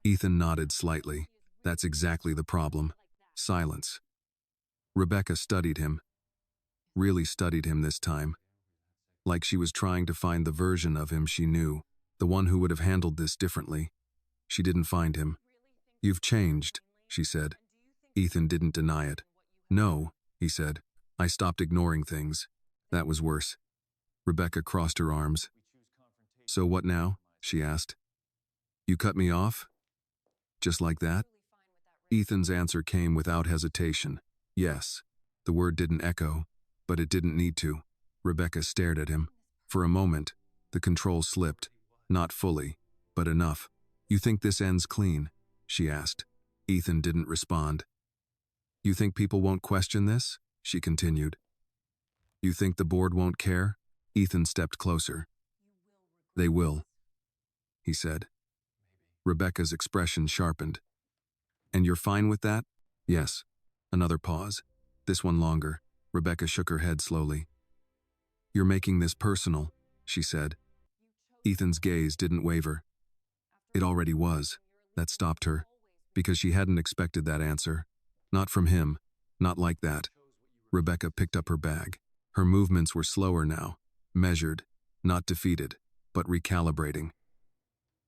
Ethan nodded slightly. That's exactly the problem. Silence. Rebecca studied him. Really studied him this time. Like she was trying to find the version of him she knew, the one who would have handled this differently. She didn't find him. "You've changed," she said. Ethan didn't deny it. "No," he said. "I stopped ignoring things. That was worse." Rebecca crossed her arms. "So what now?" she asked. "You cut me off? Just like that?" Ethan's answer came without hesitation. "Yes." The word didn't echo, but it didn't need to. Rebecca stared at him. For a moment, the control slipped. Not fully, but enough. "You think this ends clean?" she asked. Ethan didn't respond. "You think people won't question this?" she continued. "You think the board won't care?" Ethan stepped closer. "They will," he said. Rebecca's expression sharpened. "And you're fine with that?" "Yes." Another pause. This one longer. Rebecca shook her head slowly. "You're making this personal," she said. Ethan's gaze didn't waver. It already was. That stopped her, because she hadn't expected that answer. Not from him. Not like that. Rebecca picked up her bag. Her movements were slower now, measured, not defeated, but recalibrating.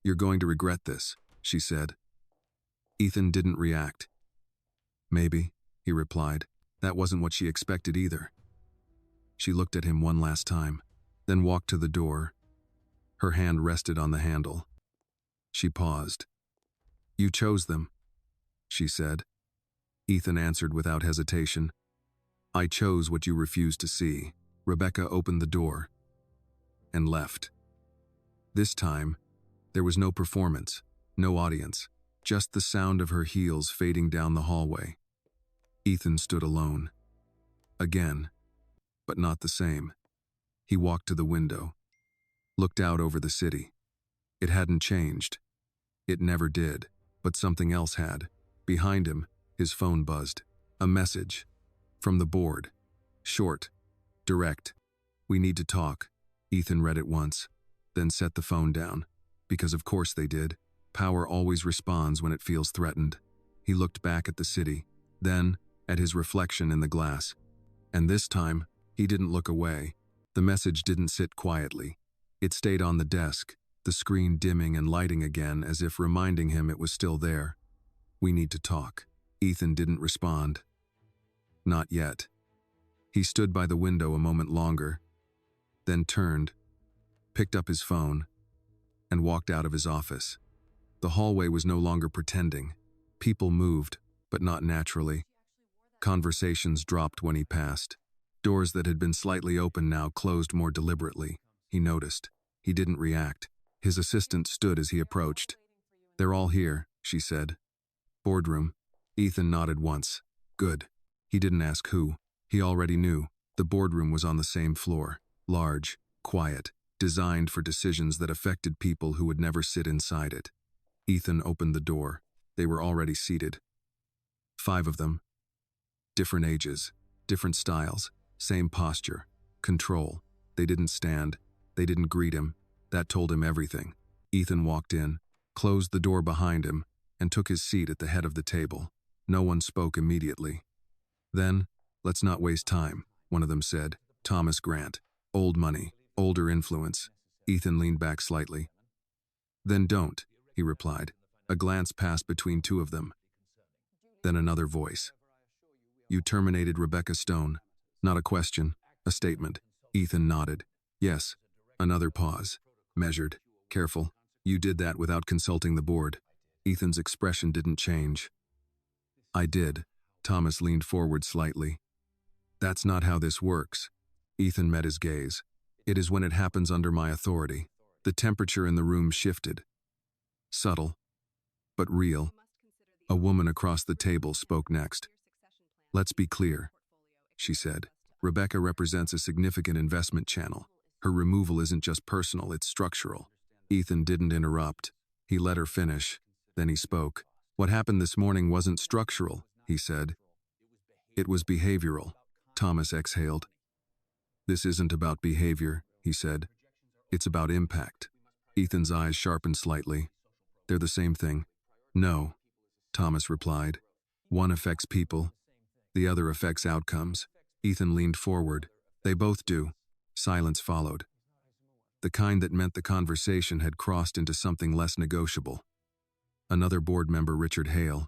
"You're going to regret this," she said. Ethan didn't react. "Maybe," he replied. That wasn't what she expected either. She looked at him one last time, then walked to the door. Her hand rested on the handle. She paused. "You chose them," she said. Ethan answered without hesitation. "I chose what you refused to see." Rebecca opened the door and left. This time, there was no performance, no audience, just the sound of her heels fading down the hallway. Ethan stood alone. Again, but not the same. He walked to the window, looked out over the city. It hadn't changed. It never did, but something else had. Behind him, his phone buzzed. A message. From the board. Short. Direct. "We need to talk." Ethan read it once, then set the phone down. Because of course they did. Power always responds when it feels threatened. He looked back at the city, then at his reflection in the glass. And this time, he didn't look away. The message didn't sit quietly. It stayed on the desk, the screen dimming and lighting again as if reminding him it was still there. "We need to talk." Ethan didn't respond. Not yet. He stood by the window a moment longer, then turned, picked up his phone, and walked out of his office. The hallway was no longer pretending. People moved, but not naturally. Conversations dropped when he passed. Doors that had been slightly open now closed more deliberately. He noticed. He didn't react. His assistant stood as he approached. "They're all here," she said. "Boardroom." Ethan nodded once. Good. He didn't ask who. He already knew. The boardroom was on the same floor. Large, quiet, designed for decisions that affected people who would never sit inside it. Ethan opened the door. They were already seated. 5 of them. Different ages, different styles, same posture, control. They didn't stand. They didn't greet him. That told him everything. Ethan walked in, closed the door behind him, and took his seat at the head of the table. No one spoke immediately. Then, "Let's not waste time," one of them said. Thomas Grant. Old money, older influence. Ethan leaned back slightly. "Then don't," he replied. A glance passed between 2 of them. Then another voice. "You terminated Rebecca Stone." Not a question, a statement. Ethan nodded. "Yes." Another pause. Measured. "Careful. You did that without consulting the board." Ethan's expression didn't change. "I did." Thomas leaned forward slightly. "That's not how this works." Ethan met his gaze. "It is when it happens under my authority." The temperature in the room shifted. Subtle, but real. A woman across the table spoke next. "Let's be clear," she said. "Rebecca represents a significant investment channel. Her removal isn't just personal, it's structural." Ethan didn't interrupt. He let her finish. Then he spoke. "What happened this morning wasn't structural," he said. "It was behavioral." Thomas exhaled. "This isn't about behavior," he said. "It's about impact." Ethan's eyes sharpened slightly. "They're the same thing." "No," Thomas replied. "One affects people. The other affects outcomes." Ethan leaned forward. "They both do." Silence followed. The kind that meant the conversation had crossed into something less negotiable. Another board member, Richard Hale,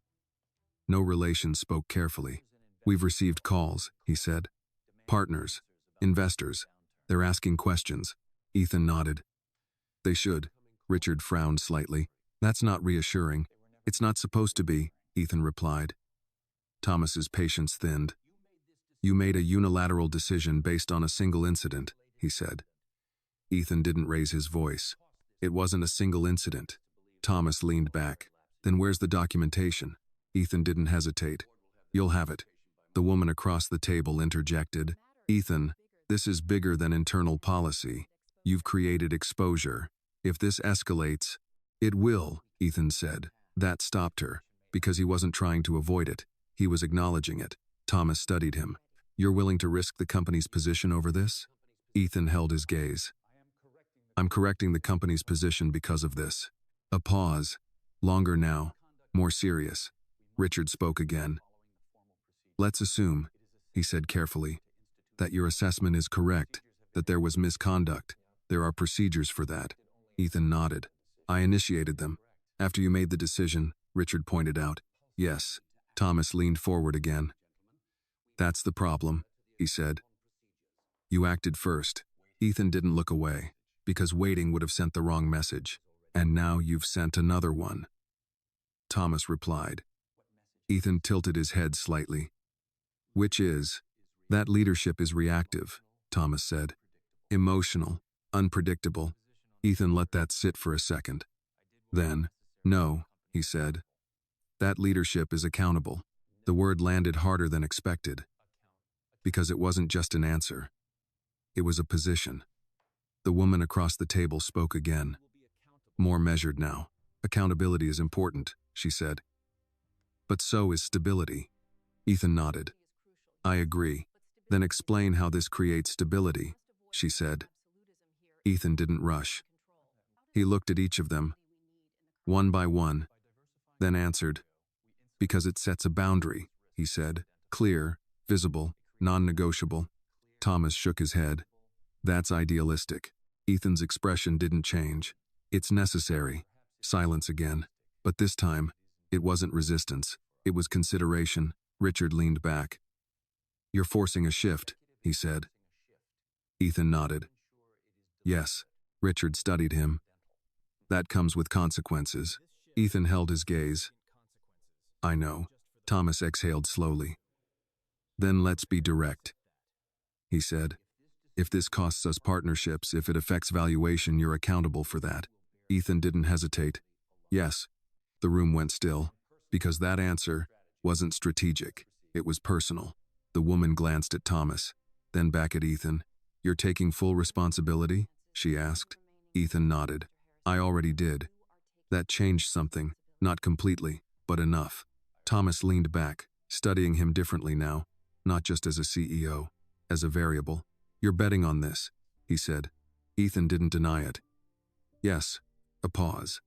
no relation, spoke carefully. We've received calls, he said. Partners, investors, they're asking questions. Ethan nodded. They should. Richard frowned slightly. That's not reassuring. It's not supposed to be, Ethan replied. Thomas's patience thinned. You made a unilateral decision based on a single incident, he said. Ethan didn't raise his voice. It wasn't a single incident. Thomas leaned back. Then where's the documentation? Ethan didn't hesitate. You'll have it. The woman across the table interjected. Ethan, this is bigger than internal policy. You've created exposure. If this escalates, it will, Ethan said. That stopped her, because he wasn't trying to avoid it. He was acknowledging it. Thomas studied him. You're willing to risk the company's position over this? Ethan held his gaze. I'm correcting the company's position because of this. A pause. Longer now. More serious. Richard spoke again. Let's assume, he said carefully, that your assessment is correct, that there was misconduct. There are procedures for that. Ethan nodded. I initiated them. After you made the decision, Richard pointed out. Yes. Thomas leaned forward again. That's the problem, he said. You acted first. Ethan didn't look away, because waiting would have sent the wrong message. And now you've sent another one. Thomas replied. Ethan tilted his head slightly. Which is? That leadership is reactive, Thomas said. Emotional, unpredictable. Ethan let that sit for a second. Then, no, he said. That leadership is accountable. The word landed harder than expected. Because it wasn't just an answer. It was a position. The woman across the table spoke again. More measured now. Accountability is important, she said. But so is stability. Ethan nodded. I agree. Then explain how this creates stability, she said. Ethan didn't rush. He looked at each of them, one by one, then answered. Because it sets a boundary, he said. Clear, visible, non-negotiable. Thomas shook his head. That's idealistic. Ethan's expression didn't change. It's necessary. Silence again. But this time, it wasn't resistance. It was consideration. Richard leaned back. You're forcing a shift, he said. Ethan nodded. Yes. Richard studied him. That comes with consequences. Ethan held his gaze. I know. Thomas exhaled slowly. Then let's be direct, he said. If this costs us partnerships, if it affects valuation, you're accountable for that. Ethan didn't hesitate. Yes. The room went still, because that answer wasn't strategic. It was personal. The woman glanced at Thomas, then back at Ethan. You're taking full responsibility? She asked. Ethan nodded. I already did. That changed something, not completely, but enough. Thomas leaned back, studying him differently now, not just as a CEO, as a variable. You're betting on this, he said. Ethan didn't deny it. Yes. A pause.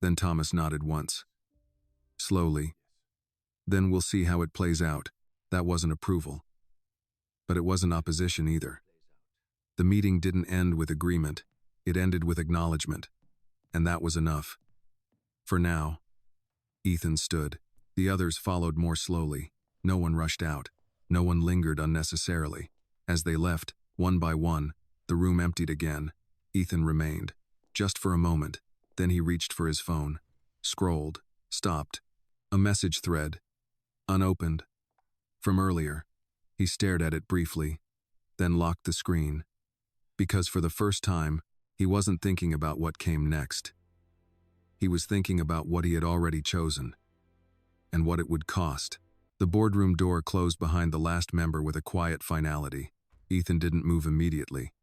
Then Thomas nodded once. Slowly. Then we'll see how it plays out. That wasn't approval. But it wasn't opposition either. The meeting didn't end with agreement. It ended with acknowledgement. And that was enough. For now. Ethan stood. The others followed more slowly. No one rushed out. No one lingered unnecessarily. As they left, one by one, the room emptied again. Ethan remained. Just for a moment. Then he reached for his phone. Scrolled. Stopped. A message thread. Unopened. From earlier. He stared at it briefly. Then locked the screen. Because for the first time, he wasn't thinking about what came next. He was thinking about what he had already chosen. And what it would cost. The boardroom door closed behind the last member with a quiet finality. Ethan didn't move immediately.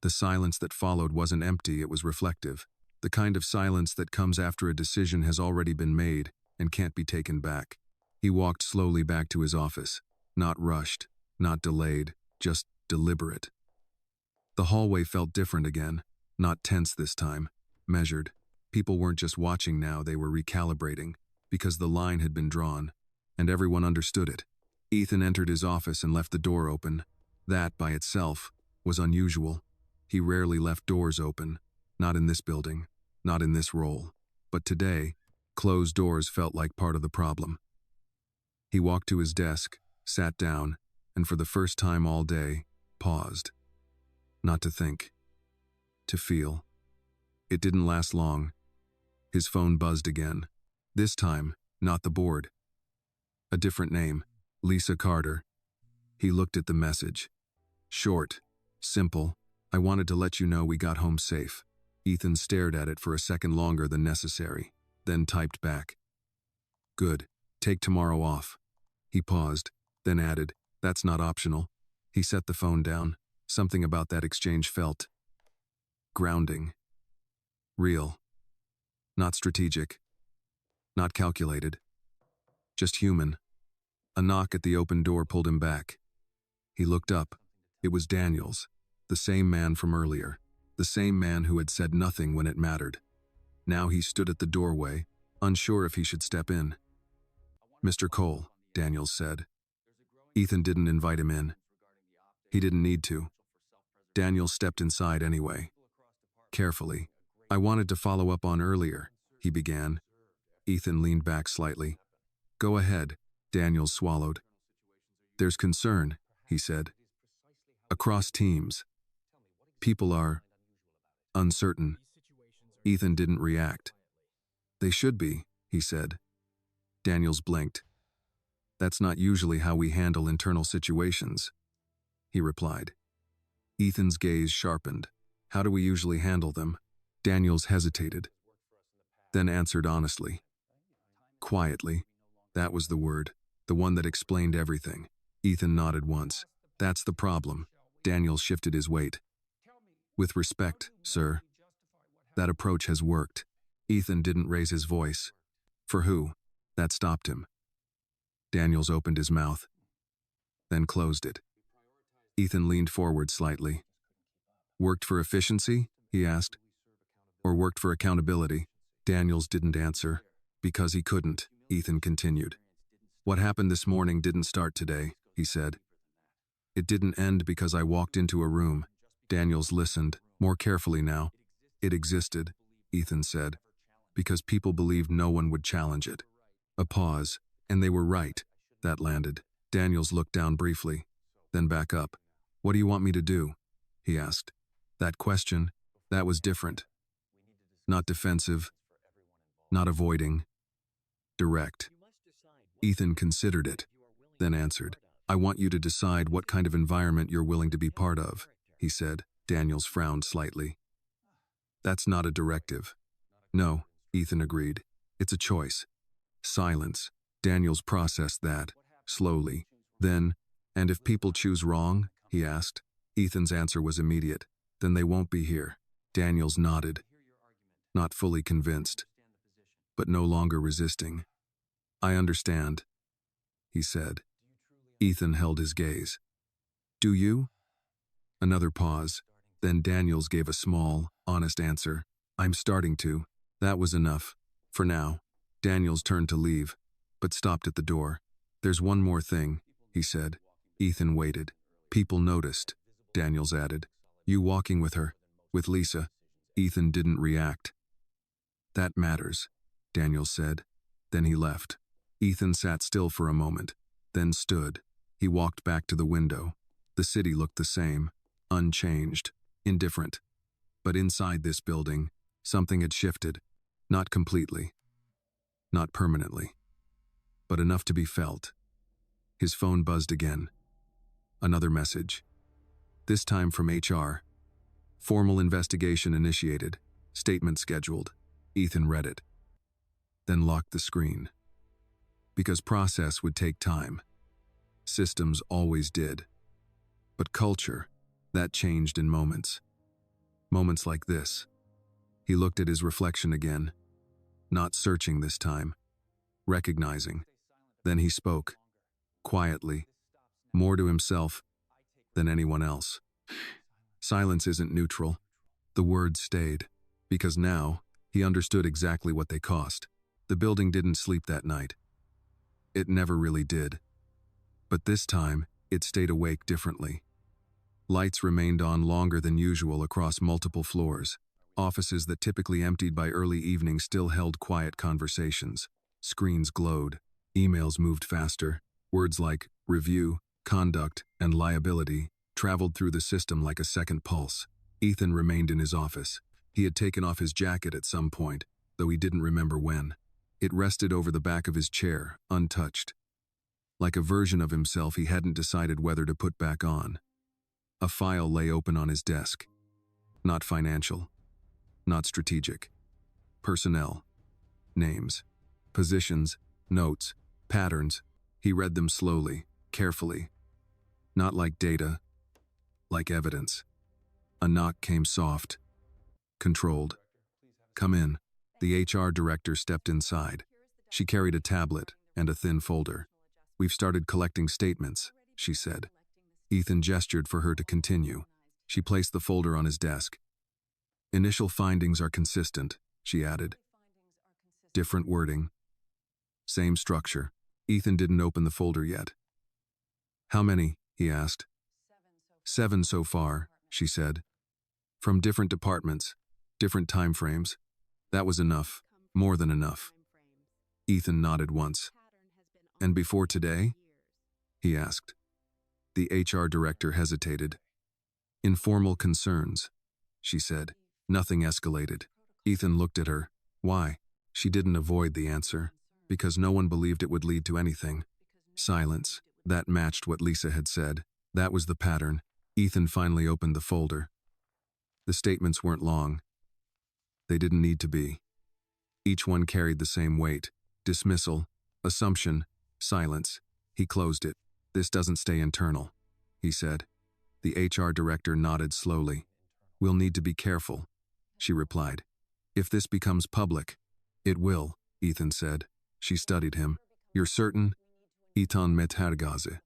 The silence that followed wasn't empty, it was reflective. The kind of silence that comes after a decision has already been made and can't be taken back. He walked slowly back to his office. Not rushed, not delayed, just deliberate. The hallway felt different again, not tense this time, measured. People weren't just watching now, they were recalibrating, because the line had been drawn, and everyone understood it. Ethan entered his office and left the door open. That, by itself, was unusual. He rarely left doors open, not in this building, not in this role. But today, closed doors felt like part of the problem. He walked to his desk, sat down, and for the first time all day, paused. Not to think. To feel. It didn't last long. His phone buzzed again. This time, not the board. A different name, Lisa Carter. He looked at the message. Short, simple. I wanted to let you know we got home safe. Ethan stared at it for a second longer than necessary, then typed back. Good. Take tomorrow off. He paused, then added, that's not optional. He set the phone down. Something about that exchange felt grounding. Real. Not strategic. Not calculated. Just human. A knock at the open door pulled him back. He looked up. It was Daniels, the same man from earlier, the same man who had said nothing when it mattered. Now he stood at the doorway, unsure if he should step in. Mr. Cole, Daniels said. Ethan didn't invite him in. He didn't need to. Daniels stepped inside anyway. Carefully. I wanted to follow up on earlier, he began. Ethan leaned back slightly. Go ahead, Daniels swallowed. There's concern, he said. Across teams. People are uncertain. Ethan didn't react. They should be, he said. Daniels blinked. That's not usually how we handle internal situations, he replied. Ethan's gaze sharpened. How do we usually handle them? Daniels hesitated, then answered honestly. Quietly. That was the word, the one that explained everything. Ethan nodded once. That's the problem. Daniels shifted his weight. With respect, sir. That approach has worked. Ethan didn't raise his voice. For who? That stopped him. Daniels opened his mouth, then closed it. Ethan leaned forward slightly. Worked for efficiency? He asked. Or worked for accountability? Daniels didn't answer. Because he couldn't, Ethan continued. What happened this morning didn't start today, he said. It didn't end because I walked into a room. Daniels listened, more carefully now. It existed, Ethan said, because people believed no one would challenge it. A pause, and they were right. That landed. Daniels looked down briefly, then back up. What do you want me to do? He asked. That question, that was different. Not defensive, not avoiding, direct. Ethan considered it, then answered. I want you to decide what kind of environment you're willing to be part of, he said. Daniels frowned slightly. That's not a directive. No, Ethan agreed. It's a choice. Silence. Daniels processed that, slowly. Then, and if people choose wrong, he asked. Ethan's answer was immediate. Then they won't be here. Daniels nodded, not fully convinced, but no longer resisting. I understand, he said. Ethan held his gaze. Do you? Another pause. Then Daniels gave a small, honest answer. I'm starting to. That was enough. For now. Daniels turned to leave, but stopped at the door. There's one more thing, he said. Ethan waited. People noticed, Daniels added. You walking with her, with Lisa. Ethan didn't react. That matters, Daniels said. Then he left. Ethan sat still for a moment, then stood. He walked back to the window. The city looked the same, unchanged, indifferent. But inside this building, something had shifted. Not completely. Not permanently. But enough to be felt. His phone buzzed again. Another message. This time from HR. Formal investigation initiated. Statement scheduled. Ethan read it. Then locked the screen. Because process would take time. Systems always did. But culture, that changed in moments. Moments like this. He looked at his reflection again. Not searching this time. Recognizing. Then he spoke. Quietly. More to himself than anyone else. Silence isn't neutral. The words stayed. Because now, he understood exactly what they cost. The building didn't sleep that night. It never really did. But this time, it stayed awake differently. Lights remained on longer than usual across multiple floors. Offices that typically emptied by early evening still held quiet conversations. Screens glowed. Emails moved faster. Words like review, conduct, and liability traveled through the system like a second pulse. Ethan remained in his office. He had taken off his jacket at some point, though he didn't remember when. It rested over the back of his chair, untouched. Like a version of himself he hadn't decided whether to put back on. A file lay open on his desk. Not financial. Not strategic. Personnel. Names. Positions. Notes. Patterns. He read them slowly, carefully. Not like data. Like evidence. A knock came soft. Controlled. "Come in." The HR director stepped inside. She carried a tablet and a thin folder. "We've started collecting statements," she said. Ethan gestured for her to continue. She placed the folder on his desk. "Initial findings are consistent," she added. Different wording. Same structure. Ethan didn't open the folder yet. "How many?" he asked. "7 so far," she said. "From different departments, different time frames. That was enough, more than enough." Ethan nodded once. "And before today?" he asked. The HR director hesitated. "Informal concerns," she said. Nothing escalated. Ethan looked at her. Why? She didn't avoid the answer. Because no one believed it would lead to anything. Silence. That matched what Lisa had said. That was the pattern. Ethan finally opened the folder. The statements weren't long. They didn't need to be. Each one carried the same weight. Dismissal, assumption, silence. He closed it. "This doesn't stay internal," he said. The HR director nodded slowly. "We'll need to be careful," she replied. "If this becomes public." "It will," Ethan said. She studied him. "You're certain?" Ethan methargaze.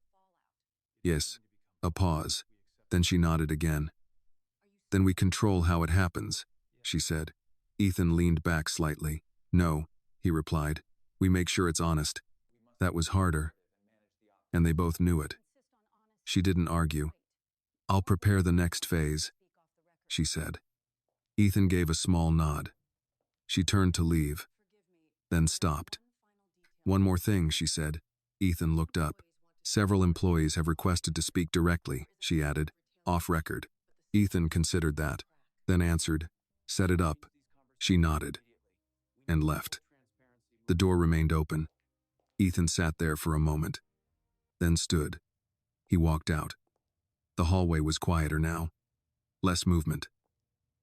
"Yes." A pause. Then she nodded again. "Then we control how it happens," she said. Ethan leaned back slightly. "No," he replied. "We make sure it's honest." That was harder. And they both knew it. She didn't argue. "I'll prepare the next phase," she said. Ethan gave a small nod. She turned to leave, then stopped. "One more thing," she said. Ethan looked up. "Several employees have requested to speak directly," she added, "off record." Ethan considered that, then answered, "Set it up." She nodded, and left. The door remained open. Ethan sat there for a moment, then stood. He walked out. The hallway was quieter now. Less movement.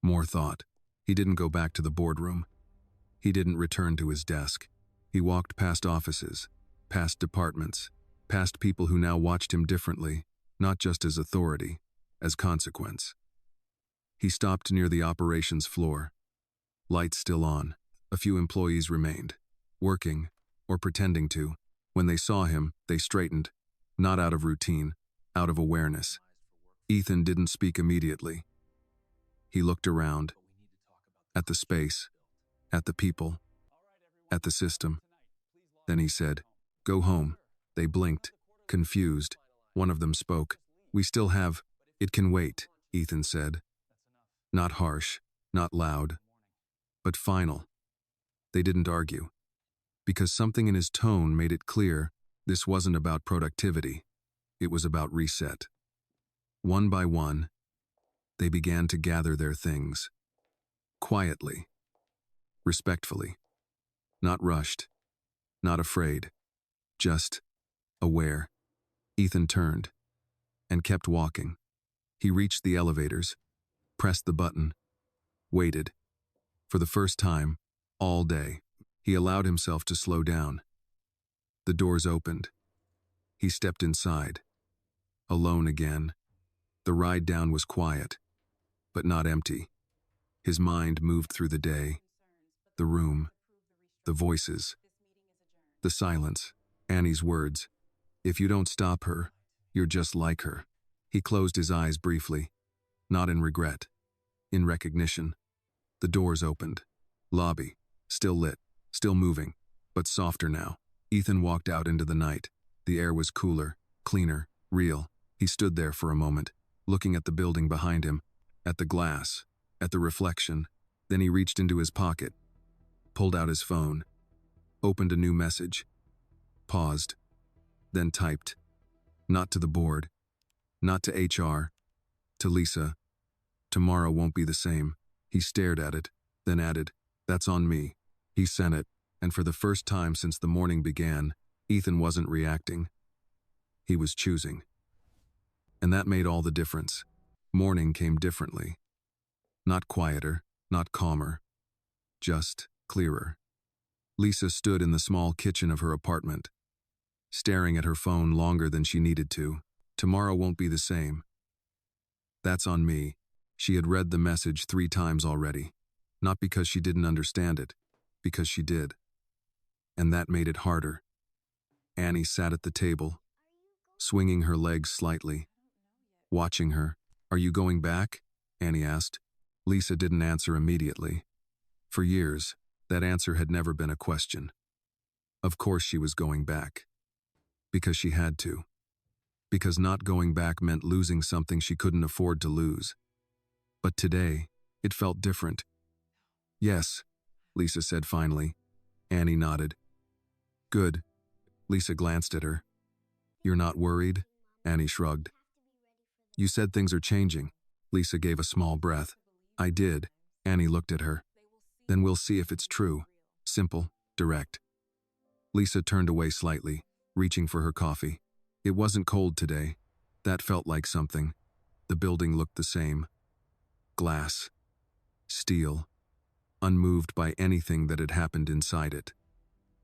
More thought. He didn't go back to the boardroom. He didn't return to his desk. He walked past offices, past departments, past people who now watched him differently, not just as authority, as consequence. He stopped near the operations floor. Lights still on. A few employees remained, working, or pretending to. When they saw him, they straightened, not out of routine, out of awareness. Ethan didn't speak immediately. He looked around, at the space, at the people, at the system. Then he said, "Go home." They blinked, confused. One of them spoke. "We still have." "It can wait," Ethan said. Not harsh, not loud, but final. They didn't argue. Because something in his tone made it clear this wasn't about productivity. It was about reset. One by one, they began to gather their things. Quietly. Respectfully. Not rushed. Not afraid. Just aware. Ethan turned and kept walking. He reached the elevators, pressed the button, waited. For the first time, all day, he allowed himself to slow down. The doors opened. He stepped inside. Alone again. The ride down was quiet, but not empty. His mind moved through the day, the room, the voices, the silence, Annie's words. "If you don't stop her, you're just like her." He closed his eyes briefly, not in regret, in recognition. The doors opened. Lobby, still lit, still moving, but softer now. Ethan walked out into the night. The air was cooler, cleaner, real. He stood there for a moment, looking at the building behind him, at the glass, at the reflection. Then he reached into his pocket, pulled out his phone, opened a new message, paused, then typed. Not to the board, not to HR, to Lisa. Tomorrow won't be the same. He stared at it, then added, "That's on me." He sent it, and for the first time since the morning began, Ethan wasn't reacting. He was choosing. And that made all the difference. Morning came differently. Not quieter, not calmer, just clearer. Lisa stood in the small kitchen of her apartment, staring at her phone longer than she needed to. Tomorrow won't be the same. That's on me. She had read the message 3 times already, not because she didn't understand it, because she did. And that made it harder. Annie sat at the table, swinging her legs slightly, watching her. "Are you going back?" Annie asked. Lisa didn't answer immediately. For years, that answer had never been a question. Of course she was going back. Because she had to. Because not going back meant losing something she couldn't afford to lose. But today, it felt different. "Yes," Lisa said finally. Annie nodded. "Good." Lisa glanced at her. "You're not worried?" Annie shrugged. "You said things are changing." Lisa gave a small breath. "I did." Annie looked at her. "Then we'll see if it's true." Simple, direct. Lisa turned away slightly, reaching for her coffee. It wasn't cold today. That felt like something. The building looked the same. Glass. Steel. Unmoved by anything that had happened inside it.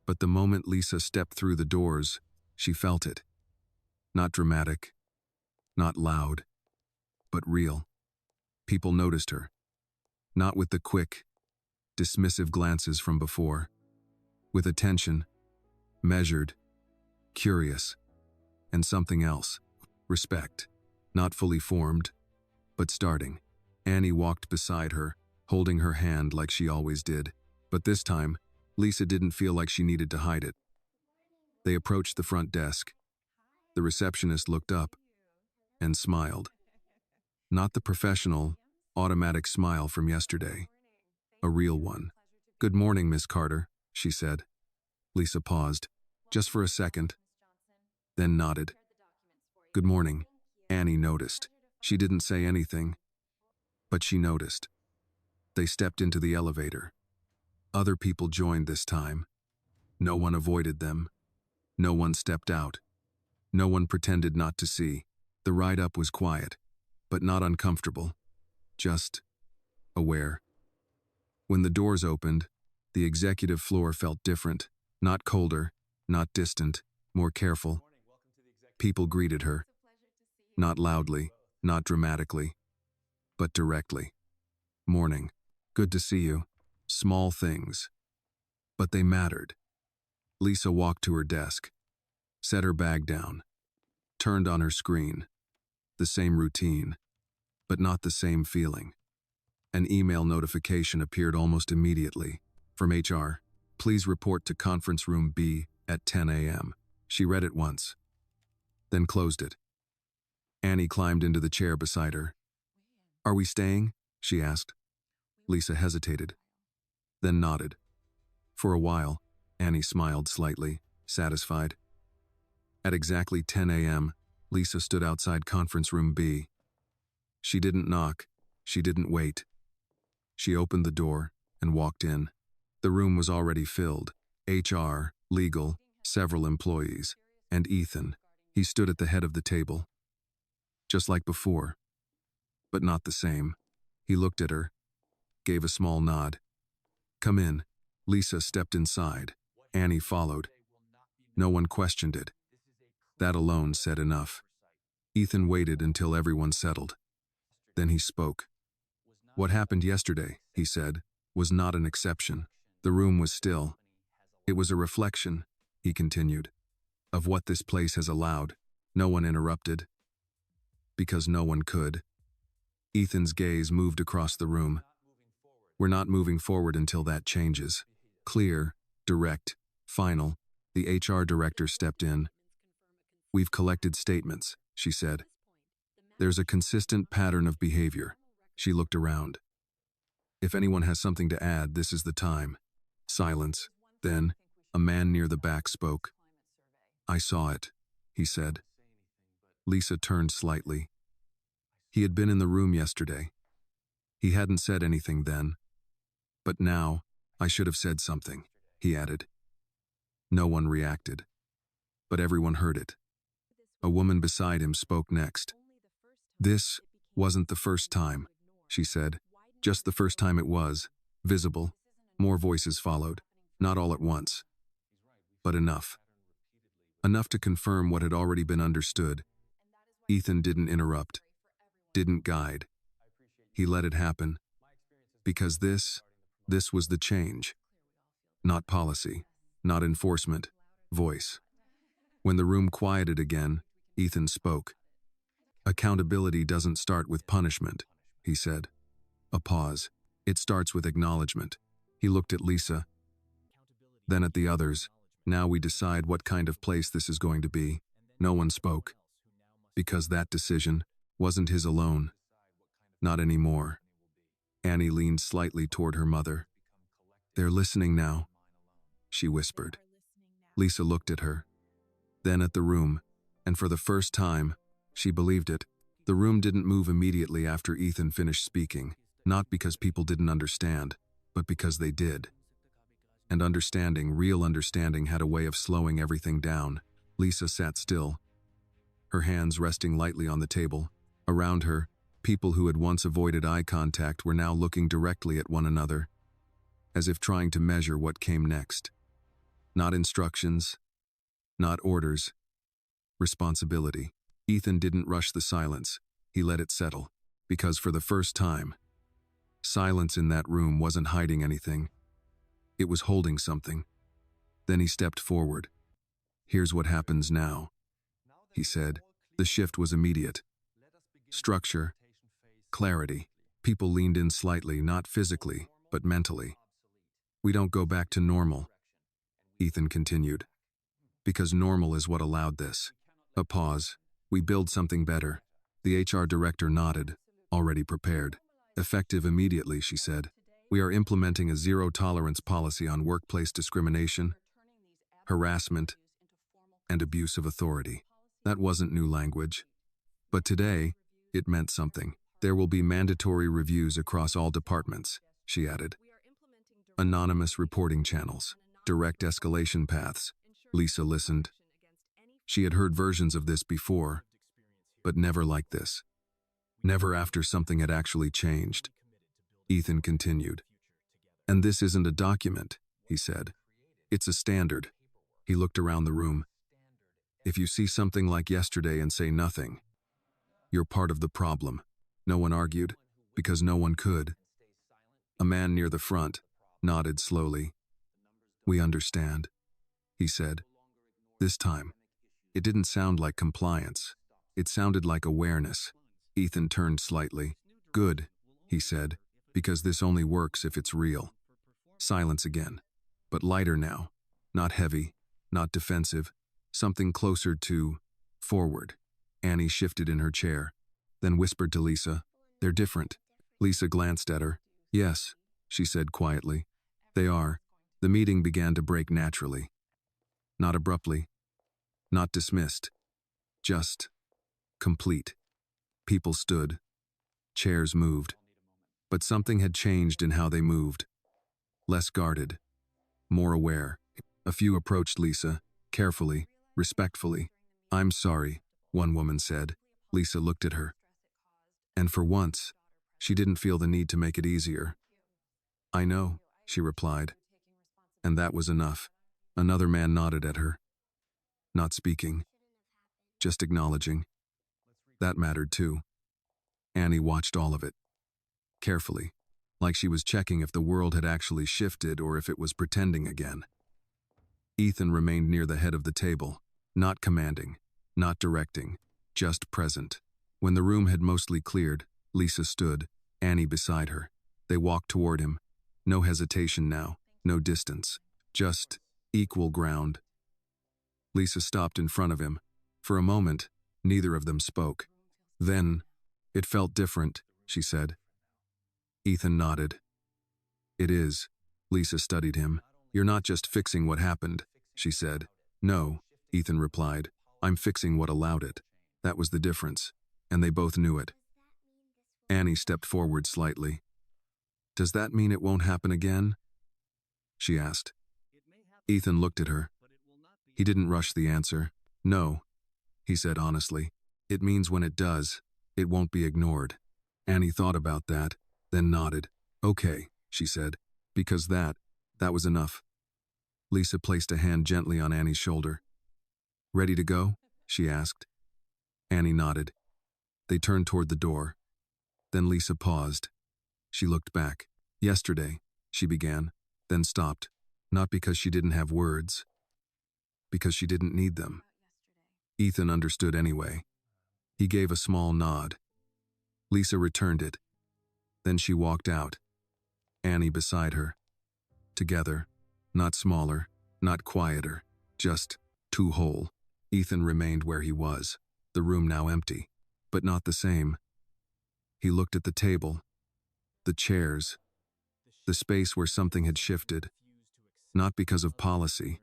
But the moment Lisa stepped through the doors, she felt it. Not dramatic. Not loud. But real. People noticed her. Not with the quick, dismissive glances from before. With attention. Measured. Curious. And something else. Respect. Not fully formed, but starting. Annie walked beside her, holding her hand like she always did. But this time, Lisa didn't feel like she needed to hide it. They approached the front desk. The receptionist looked up and smiled. Not the professional, automatic smile from yesterday. A real one. "Good morning, Miss Carter," she said. Lisa paused, just for a second, then nodded. "Good morning." Annie noticed. She didn't say anything, but she noticed. They stepped into the elevator. Other people joined this time. No one avoided them. No one stepped out. No one pretended not to see. The ride up was quiet, but not uncomfortable. Just aware. When the doors opened, the executive floor felt different. Not colder, not distant, more careful. People greeted her. Not loudly, not dramatically, but directly. "Morning. Good to see you." Small things. But they mattered. Lisa walked to her desk, set her bag down, turned on her screen. The same routine, but not the same feeling. An email notification appeared almost immediately. From HR. "Please report to conference room B at 10 a.m. She read it once, then closed it. Annie climbed into the chair beside her. "Are we staying?" she asked. Lisa hesitated, then nodded. For a while, Annie smiled slightly, satisfied. At exactly 10 a.m., Lisa stood outside conference room B. She didn't knock. She didn't wait. She opened the door and walked in. The room was already filled. HR, legal, several employees, and Ethan. He stood at the head of the table. Just like before, but not the same. He looked at her, gave a small nod. "Come in." Lisa stepped inside. Annie followed. No one questioned it. That alone said enough. Ethan waited until everyone settled. Then he spoke. "What happened yesterday," he said, "was not an exception." The room was still. "It was a reflection," he continued, "of what this place has allowed." No one interrupted. Because no one could. Ethan's gaze moved across the room. "We're not moving forward until that changes." Clear, direct, final. The HR director stepped in. "We've collected statements," she said. "There's a consistent pattern of behavior." She looked around. If anyone has something to add, this is the time. Silence. Then, a man near the back spoke. I saw it, he said. Lisa turned slightly. He had been in the room yesterday. He hadn't said anything then. But now, I should have said something, he added. No one reacted. But everyone heard it. A woman beside him spoke next. This wasn't the first time, she said. Just the first time it was, visible. More voices followed, not all at once. But enough. Enough to confirm what had already been understood. Ethan didn't interrupt, didn't guide. He let it happen. Because this was the change. Not policy, not enforcement, voice. When the room quieted again, Ethan spoke. Accountability doesn't start with punishment, he said. A pause. It starts with acknowledgement. He looked at Lisa, then at the others. Now we decide what kind of place this is going to be. No one spoke. Because that decision wasn't his alone. Not anymore. Annie leaned slightly toward her mother. They're listening now, she whispered. Lisa looked at her, then at the room, and for the first time, she believed it. The room didn't move immediately after Ethan finished speaking, not because people didn't understand, but because they did. And understanding, real understanding, had a way of slowing everything down. Lisa sat still, her hands resting lightly on the table. Around her, people who had once avoided eye contact were now looking directly at one another, as if trying to measure what came next. Not instructions, not orders, responsibility. Ethan didn't rush the silence. He let it settle, because for the first time, silence in that room wasn't hiding anything. It was holding something. Then he stepped forward. Here's what happens now, he said. The shift was immediate. Structure, clarity. People leaned in slightly, not physically, but mentally. We don't go back to normal, Ethan continued, because normal is what allowed this. A pause. We build something better. The HR director nodded, already prepared. Effective immediately, she said. We are implementing a zero-tolerance policy on workplace discrimination, harassment, and abuse of authority. That wasn't new language. But today, it meant something. There will be mandatory reviews across all departments, she added. Anonymous reporting channels, direct escalation paths. Lisa listened. She had heard versions of this before, but never like this. Never after something had actually changed. Ethan continued. And this isn't a document, he said. It's a standard. He looked around the room. If you see something like yesterday and say nothing, you're part of the problem. No one argued, because no one could. A man near the front nodded slowly. We understand, he said. This time, it didn't sound like compliance. It sounded like awareness. Ethan turned slightly. Good, he said, because this only works if it's real. Silence again, but lighter now. Not heavy, not defensive, something closer to forward. Annie shifted in her chair, then whispered to Lisa, They're different. Lisa glanced at her. Yes, she said quietly. They are. The meeting began to break naturally. Not abruptly, not dismissed, just complete. People stood, chairs moved, but something had changed in how they moved. Less guarded, more aware. A few approached Lisa, carefully, respectfully. I'm sorry, one woman said. Lisa looked at her. And for once, she didn't feel the need to make it easier. I know, she replied. And that was enough. Another man nodded at her. Not speaking, just acknowledging. That mattered too. Annie watched all of it, carefully, like she was checking if the world had actually shifted or if it was pretending again. Ethan remained near the head of the table, not commanding, not directing, just present. When the room had mostly cleared, Lisa stood, Annie beside her. They walked toward him. No hesitation now, no distance, just equal ground. Lisa stopped in front of him. For a moment, neither of them spoke. Then, it felt different, she said. Ethan nodded. It is. Lisa studied him. You're not just fixing what happened, she said. No, Ethan replied. I'm fixing what allowed it. That was the difference, and they both knew it. Annie stepped forward slightly. Does that mean it won't happen again? She asked. Ethan looked at her. He didn't rush the answer. No, he said honestly. It means when it does, it won't be ignored. Annie thought about that, then nodded. Okay, she said, because that was enough. Lisa placed a hand gently on Annie's shoulder. Ready to go? She asked. Annie nodded. They turned toward the door. Then Lisa paused. She looked back. Yesterday, she began, then stopped, not because she didn't have words, because she didn't need them. Ethan understood anyway. He gave a small nod. Lisa returned it. Then she walked out, Annie beside her. Together, not smaller, not quieter, just two whole. Ethan remained where he was, the room now empty, but not the same. He looked at the table, the chairs, the space where something had shifted, not because of policy,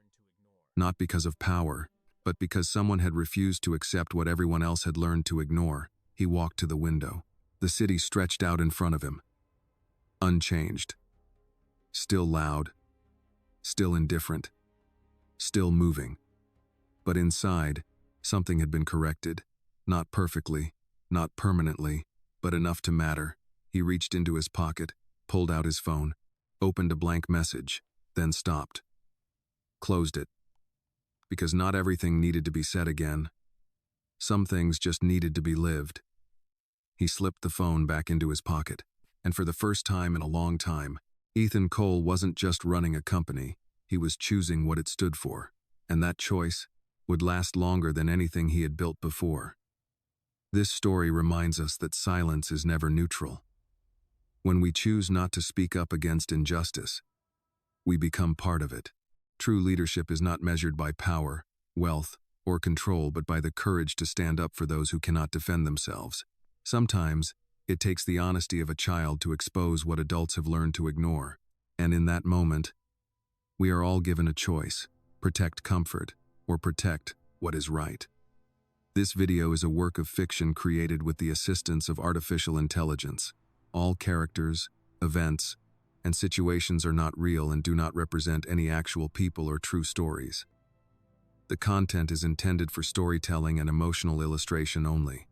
not because of power, but because someone had refused to accept what everyone else had learned to ignore. He walked to the window. The city stretched out in front of him. Unchanged. Still loud. Still indifferent. Still moving. But inside, something had been corrected. Not perfectly, not permanently, but enough to matter. He reached into his pocket, pulled out his phone, opened a blank message, then stopped. Closed it. Because not everything needed to be said again. Some things just needed to be lived. He slipped the phone back into his pocket, and for the first time in a long time, Ethan Cole wasn't just running a company, he was choosing what it stood for, and that choice would last longer than anything he had built before. This story reminds us that silence is never neutral. When we choose not to speak up against injustice, we become part of it. True leadership is not measured by power, wealth, or control, but by the courage to stand up for those who cannot defend themselves. Sometimes, it takes the honesty of a child to expose what adults have learned to ignore. And in that moment, we are all given a choice: protect comfort or protect what is right. This video is a work of fiction created with the assistance of artificial intelligence. All characters, events, and situations are not real and do not represent any actual people or true stories. The content is intended for storytelling and emotional illustration only.